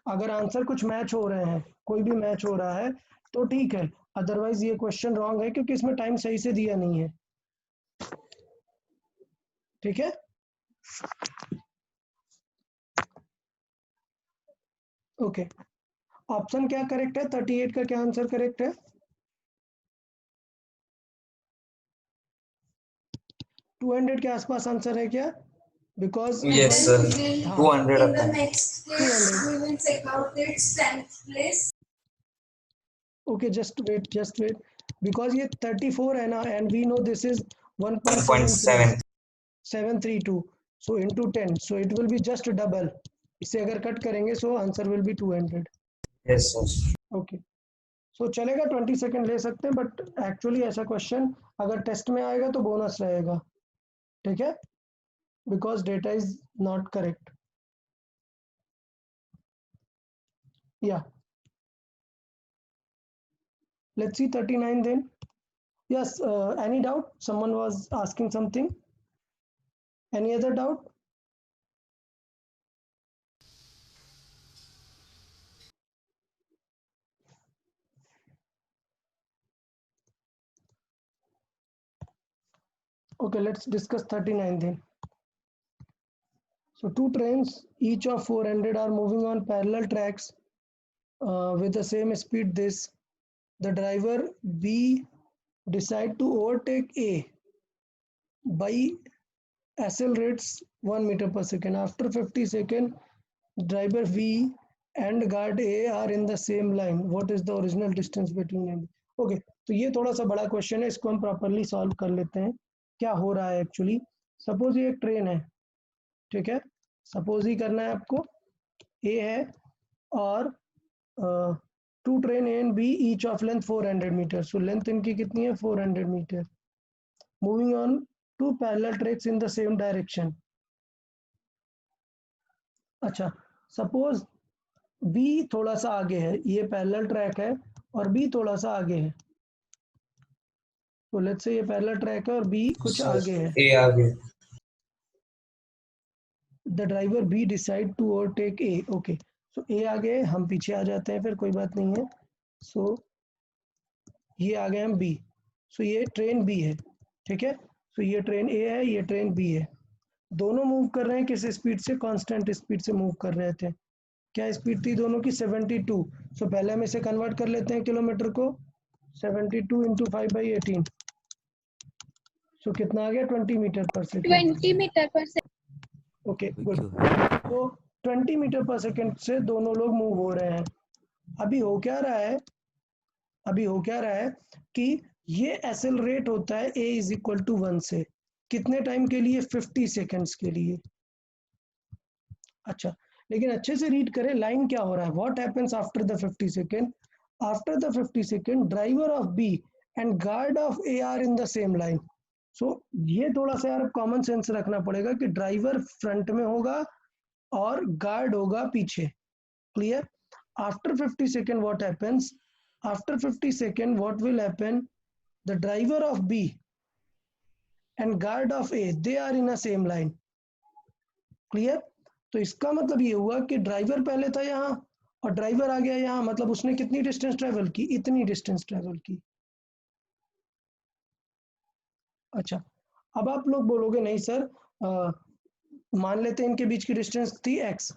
अगर आंसर कुछ मैच हो रहे हैं, कोई भी मैच हो रहा है तो ठीक है, अदरवाइज ये क्वेश्चन रॉन्ग है क्योंकि इसमें टाइम सही से दिया नहीं है। ठीक है? ओके, ऑप्शन क्या करेक्ट है, 38 का क्या आंसर करेक्ट है? 200 के आसपास आंसर है क्या? Because Yes, sir. हाँ, 200 In the upon. next case, 200. we will check out its 10th place. Okay, just wait, because ये 34 है ना, and we know this is 1.7. 1.732, so into 10, so it will be just double. इसे अगर cut करेंगे so answer will be 200। Yes, sir. Okay, so चलेगा, 20 second ले सकते हैं, बट एक्चुअली ऐसा क्वेश्चन अगर टेस्ट में आएगा तो बोनस रहेगा। ठीक है? Because data is not correct. या let's see 39 then. Yes, any doubt? Someone was asking something. Any other doubt? Okay, let's discuss 39 then. So two trains, each of 400, are moving on parallel tracks with the same speed. The driver B decide to overtake A by accelerates 1 meter per second. After 50 seconds, driver V and guard A are in the same line. What is the original distance between them? Okay, तो ये थोड़ा सा बड़ा question है, इसको हम properly solve कर लेते हैं। क्या हो रहा है एक्चुअली, सपोज ये एक ट्रेन है, ठीक है, सपोज ही करना है आपको, ए है और two train A and B, each of length 400 meter, सो लेंथ इनकी कितनी है 400 meter, moving on two parallel tracks in the same direction. अच्छा, सपोज बी थोड़ा सा आगे है, ये पैरेलल ट्रैक है और बी थोड़ा सा आगे है, तो लेट्स से ये पैरेलल ट्रैक है और बी कुछ Sir, आगे है। A आगे. The driver B decide to overtake A. Okay, so A आगे है, हम पीछे आ जाते हैं, फिर कोई बात नहीं है। सो ये आ गए हम बी, सो ये ट्रेन बी है, ठीक है, सो ये ट्रेन ए है, ये ट्रेन बी है, दोनों मूव कर रहे हैं किस स्पीड से, कांस्टेंट स्पीड से मूव कर रहे थे। क्या स्पीड थी दोनों की 72, सो पहले हम इसे कन्वर्ट कर लेते हैं किलोमीटर को, 72 इंटू 5/18, सो कितना आ गया 20 मीटर पर second. 20 meter per second. Okay good, तो 20 मीटर पर सेकेंड से दोनों लोग मूव हो रहे हैं। अभी हो क्या रहा है कि ये एक्सेलरेट होता है a इज इक्वल टू 1 से, कितने टाइम के लिए, 50 सेकेंड्स के लिए। अच्छा, लेकिन अच्छे से रीड करें, लाइन क्या हो रहा है, what happens after the 50 second, after the 50 second driver of B and guard of A are in the same line. So ये थोड़ा सा यार कॉमन सेंस रखना पड़ेगा कि ड्राइवर फ्रंट में होगा और गार्ड होगा पीछे। Clear? After 50 second what happens, after 50 second what will happen, the driver of B and guard of A, they are in a same line. Clear? तो इसका मतलब ये हुआ कि ड्राइवर पहले था यहाँ और ड्राइवर आ गया यहाँ, मतलब उसने कितनी डिस्टेंस ट्रेवल की, इतनी डिस्टेंस ट्रेवल की। अच्छा, अब आप लोग बोलोगे नहीं सर, मान लेते हैं इनके बीच की डिस्टेंस थी x,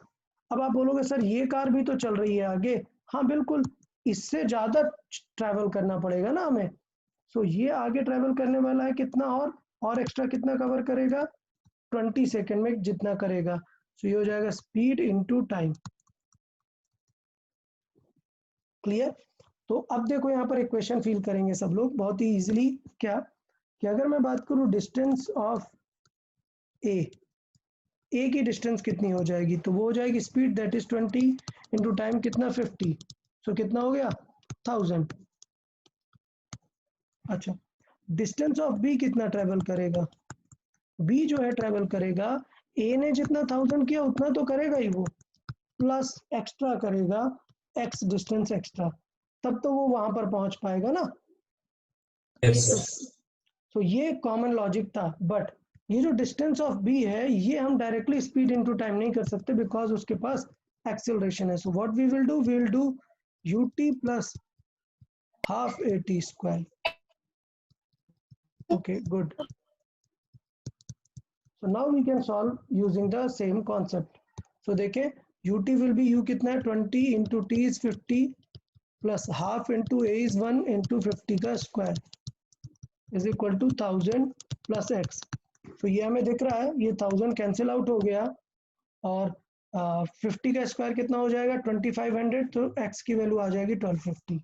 अब आप बोलोगे सर ये कार भी तो चल रही है आगे। हाँ बिल्कुल, इससे ज्यादा ट्रैवल करना पड़ेगा ना हमें, सो ये आगे ट्रेवल करने वाला है कितना, और एक्स्ट्रा कितना कवर करेगा, 20 सेकेंड में जितना करेगा। सो ये हो जाएगा स्पीड इनटू टाइम। क्लियर? तो अब देखो यहाँ पर इक्वेशन फील करेंगे सब लोग बहुत ही इजीली। क्या कि अगर मैं बात करूँ डिस्टेंस ऑफ ए की डिस्टेंस कितनी हो जाएगी, तो वो हो जाएगी speed that is 20 into time कितना 50। सो कितना हो गया 1000। अच्छा, डिस्टेंस ऑफ बी कितना ट्रेवल करेगा, बी जो है ट्रेवल करेगा, ए ने जितना 1000 किया उतना तो करेगा ही वो, प्लस एक्स्ट्रा करेगा एक्स डिस्टेंस एक्स्ट्रा, तब तो वो वहां पर पहुंच पाएगा ना। Yes, sir. तो ये कॉमन लॉजिक था। बट ये जो डिस्टेंस ऑफ बी है ये हम डायरेक्टली स्पीड इनटू टाइम नहीं कर सकते बिकॉज उसके पास एक्सेलरेशन है। So what we will do ut plus half at square. Okay, good. So now we can solve using the same concept. So देखें ut will be u कितना है 20 into t is 50 plus half into a is 1 into 50 का square is equal to 1000 plus x. So ये हमें दिख रहा है ये 1000 कैंसिल आउट हो गया और 50 का स्क्वायर कितना हो जाएगा 2500, तो x की वैल्यू आ जाएगी 1250।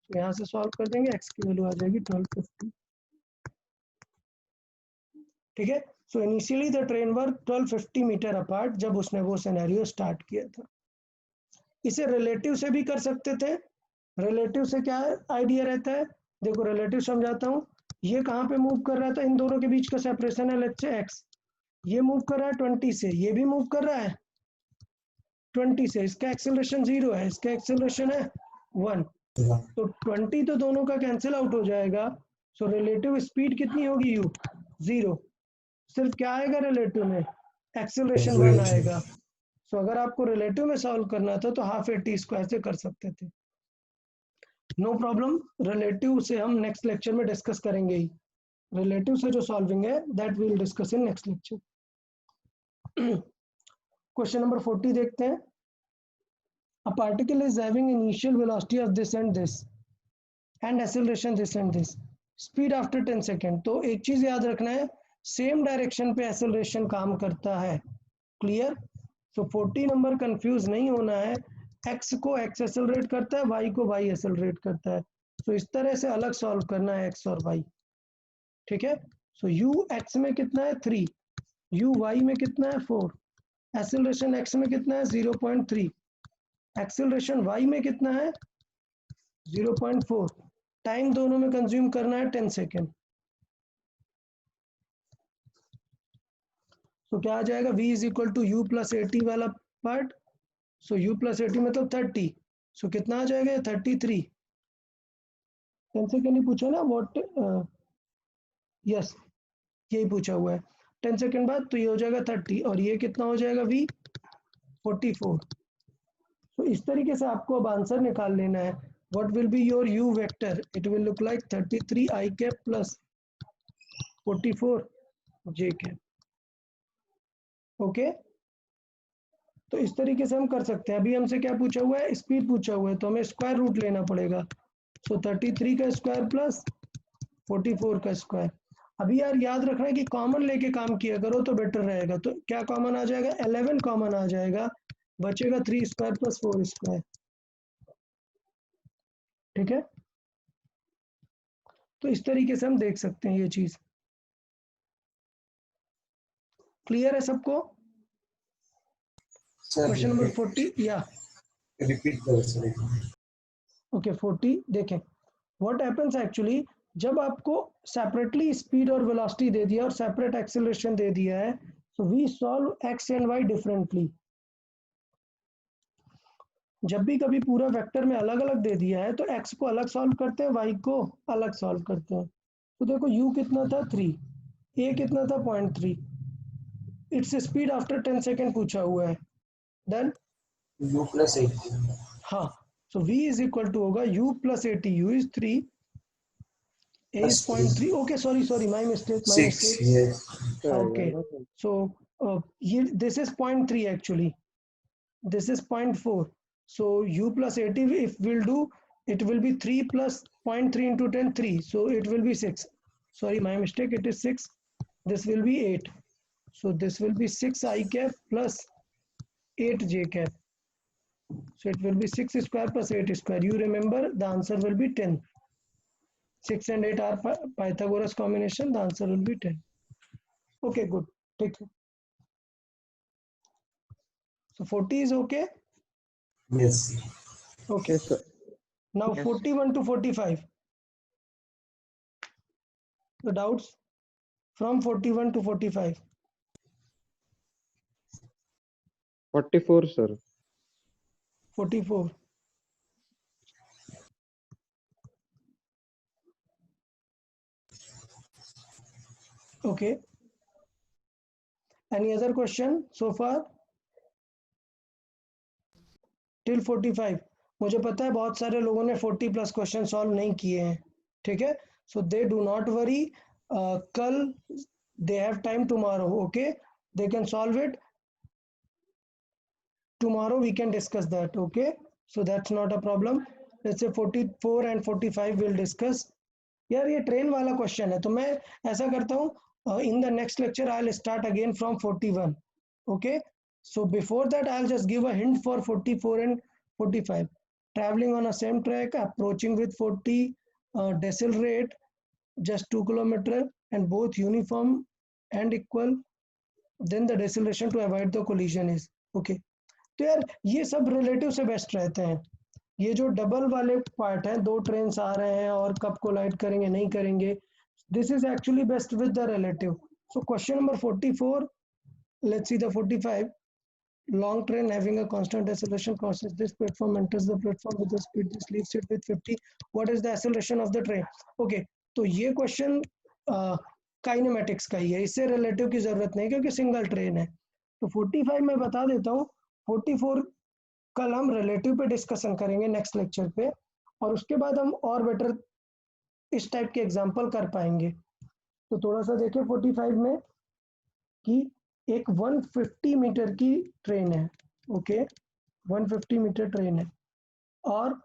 तो यहाँ से सॉल्व कर देंगे, x की वैल्यू आ जाएगी 1250। ठीक है। So initially the train were 1250 meter apart जब उसने वो सिनेरियो स्टार्ट किया था। इसे रिलेटिव से भी कर सकते थे। रिलेटिव से क्या आइडिया रहता है, देखो रिलेटिव समझाता हूँ। ये कहाँ पे मूव कर रहा था, इन दोनों के बीच का सेपरेशन है लेट्स से x, ये मूव कर रहा है 20 से, ये भी मूव कर रहा है 20 से, इसका एक्सेलरेशन 0 है, इसका एक्सेलरेशन है 1, तो 20 तो दोनों का कैंसिल आउट हो जाएगा। सो रिलेटिव स्पीड कितनी होगी u 0, सिर्फ क्या आएगा रिलेटिव में एक्सेलरेशन 1 आएगा। सो अगर आपको रिलेटिव में सॉल्व करना था तो हाफ at स्क्वायर से कर सकते थे, नो प्रॉब्लम। रिलेटिव से हम नेक्स्ट लेक्चर में डिस्कस करेंगे ही, रिलेटिव से जो सॉल्विंग है that we will discuss in next lecture. Question number 40 देखते हैं। A particle is having initial velocity of this and this and acceleration this and this, speed after 10 second. तो एक चीज याद रखना है, सेम डायरेक्शन पे एक्सेलरेशन काम करता है। क्लियर? सो 40 नंबर कंफ्यूज नहीं होना है, x को x एक्सेलरेट करता है, y को y एक्सेलरेट करता है। सो इस तरह से अलग सॉल्व करना है x और y। ठीक है। सो u x में कितना है 3, u y में कितना है 4, एक्सेलरेशन x में कितना है 0.3, एक्सेलरेशन y में कितना है 0.4, टाइम दोनों में कंज्यूम करना है 10 सेकेंड। तो क्या आ जाएगा v is equal to u plus at वाला part, so u plus at मतलब 30, सो कितना आ जाएगा 33। 10 सेकेंड ही पूछा ना, व्हाट यस यही पूछा हुआ है 10 सेकेंड बाद, तो ये हो जाएगा 30 और ये कितना हो जाएगा v 44। तो इस तरीके से आपको अब आंसर निकाल लेना है। What will be your u vector, it will look like 33 i cap plus 44 j cap. Okay, तो इस तरीके से हम कर सकते हैं। अभी हमसे क्या पूछा हुआ है, स्पीड पूछा हुआ है, तो हमें स्क्वायर रूट लेना पड़ेगा। सो 33 का स्क्वायर प्लस 44 का स्क्वायर। अभी यार याद रखना है कि कॉमन लेके काम किया करो तो बेटर रहेगा। तो क्या कॉमन आ जाएगा, 11 कॉमन आ जाएगा, बचेगा 3 स्क्वायर प्लस 4 स्क्वायर। ठीक है, तो इस तरीके से हम देख सकते हैं ये चीज। क्लियर है सबको? क्वेश्चन नंबर 40 या रिपीट करो सर। ओके 40 देखें। व्हाट हैपेंस एक्चुअली, जब आपको सेपरेटली स्पीड और वेलोसिटी दे दिया और सेपरेट एक्सेलरेशन दे दिया है, so we solve X and Y differently. जब भी कभी पूरा वेक्टर में अलग अलग दे दिया है तो एक्स को अलग सॉल्व करते हैं, वाई को अलग सॉल्व करते हैं। तो देखो यू कितना था 3, ए कितना था 0.3, इट्स स्पीड आफ्टर 10 सेकेंड पूछा हुआ है। देन u plus 80, हाँ, सो v इज इक्वल टू होगा u plus 80, u is 3, a is 0.3, okay sorry my mistake 6, yes. okay, so this is 0.3 actually, this is 0.4, so u plus 80 if we'll do, it will be 3 plus 0.3 into 10, 3. So it will be 6. Sorry, my mistake. It is 6. This will be 8. So this will be 6 I cap plus 8 j cap. So it will be 6 square plus 8 square. You remember the answer will be 10. 6 and 8 are Pythagoras combination. The answer will be 10. Okay, good. Take it. So 40 is okay. Yes. Okay. Yes, sir. Now Yes. 41 to 45. The doubts from 41 to 45. 44, sir. 44. Okay. Any other question so far? Till 45. मुझे पता है बहुत सारे लोगों ने 40 plus question solve नहीं किए हैं. ठीक है. So they do not worry. कल they have time tomorrow. Okay. They can solve it. Tomorrow we can discuss that. Okay. So that's not a problem. Let's say 44 and 45 we'll discuss. यार ये train वाला question है तो मैं ऐसा करता हूँ in the next lecture I will start again from 41. Okay. So before that I'll just give a hint for 44 and 45. Traveling on a same track, approaching with 40 decile rate, just 2 kilometer and both uniform and equal. Then the deceleration to avoid the collision is okay. तो यार ये सब relative से best रहते हैं. ये जो double वाले पार्ट हैं, दो ट्रेन आ रहे हैं और कब कोलाइड करेंगे नहीं करेंगे, this is actually best with the relative. So question number 44. Let's see the 45. long train having a constant acceleration crosses this platform, enters the platform with the speed, this leaves it with 50. What is the acceleration of the train? Okay. तो ये question kinematics का ही है, इससे relative की जरूरत नहीं क्योंकि single train है. तो 45 मैं बता देता हूँ. 44 कल हम रिलेटिव पे डिस्कशन करेंगे नेक्स्ट लेक्चर पे, और उसके बाद हम और बेटर इस टाइप के एग्जांपल कर पाएंगे. तो थोड़ा सा देखिए 45 में कि एक 150 मीटर की ट्रेन है. ओके. 150 मीटर ट्रेन है और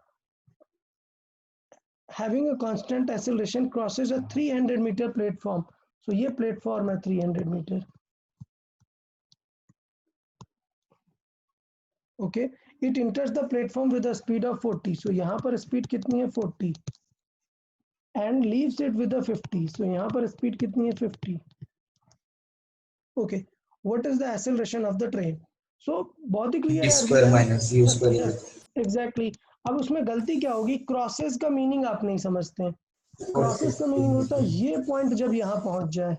having a constant acceleration crosses a 300 meter platform. so ये प्लेटफॉर्म है 300 meter. Okay. It enters the platform with a speed of 40. so यहाँ पर स्पीड कितनी है 40 and leaves it with a 50. so यहाँ पर स्पीड कितनी है 50. Okay. what is the acceleration of the train? so बहुत ही क्लियर V है. square minus U square. Exactly. अब उसमें गलती क्या होगी, क्रॉसेस का मीनिंग आप नहीं समझते हैं. क्रॉसेस का मीनिंग होता है ये पॉइंट जब यहाँ पहुंच जाए.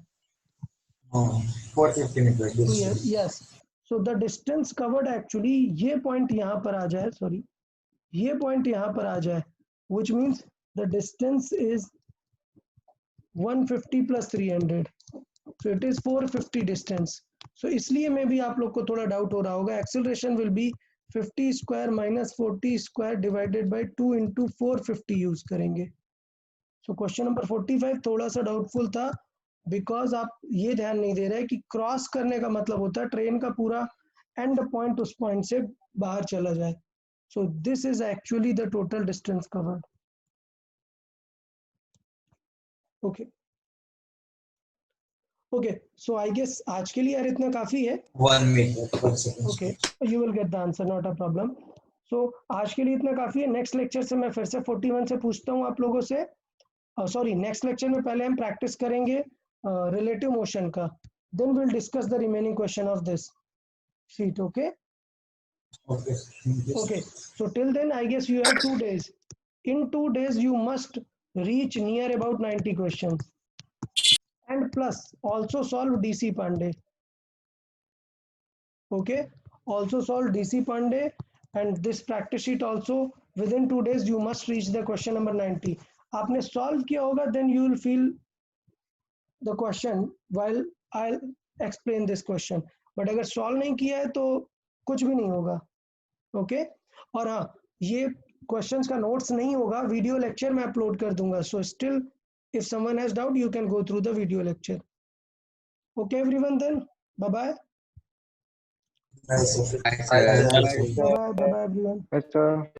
450 meter distance. Yes. So the distance covered actually ये पॉइंट यहाँ पर आ जाए, सॉरी ये पॉइंट यहाँ पर आ जाए, which means the distance is 150 plus 300. so it is 450 distance. so इसलिए में भी आप लोग को थोड़ा डाउट हो रहा होगा. Acceleration will be 50 square minus 40 square divided by 2 into 450 use करेंगे. सो क्वेश्चन नंबर 45 थोड़ा सा डाउटफुल था बिकॉज आप ये ध्यान नहीं दे रहे कि क्रॉस करने का मतलब होता है ट्रेन का पूरा एंड पॉइंट उस पॉइंट से बाहर चला जाए. So this is actually the total distance covered. Okay. Okay. So I guess आज के लिए यार इतना काफी है. 1 meter per second. Okay. You will get the answer, not a problem. So आज के लिए इतना काफी है. नेक्स्ट लेक्चर से मैं फिर से 41 से पूछता हूँ आप लोगों से. सॉरी नेक्स्ट लेक्चर में पहले हम प्रैक्टिस करेंगे रिलेटिव मोशन का, then will discuss the remaining question of this sheet. Okay. Okay. Okay. So till then, I guess you have 2 days. In 2 days, you must reach near about 90 questions. And plus, also solve DC Pandey. Okay. Also solve DC Pandey. And this practice sheet also, within 2 days, you must reach the question number 90. आपने solve किया होगा, then you will feel the question while I'll explain this question. But अगर solve नहीं किया है तो कुछ भी नहीं होगा. ओके. और हाँ, ये क्वेश्चंस का नोट्स नहीं होगा, वीडियो लेक्चर में अपलोड कर दूंगा. So still if someone has doubt you can go through the video lecture. Okay everyone, then bye bye. Nice. Bye, sir. Bye bye everyone. अच्छा.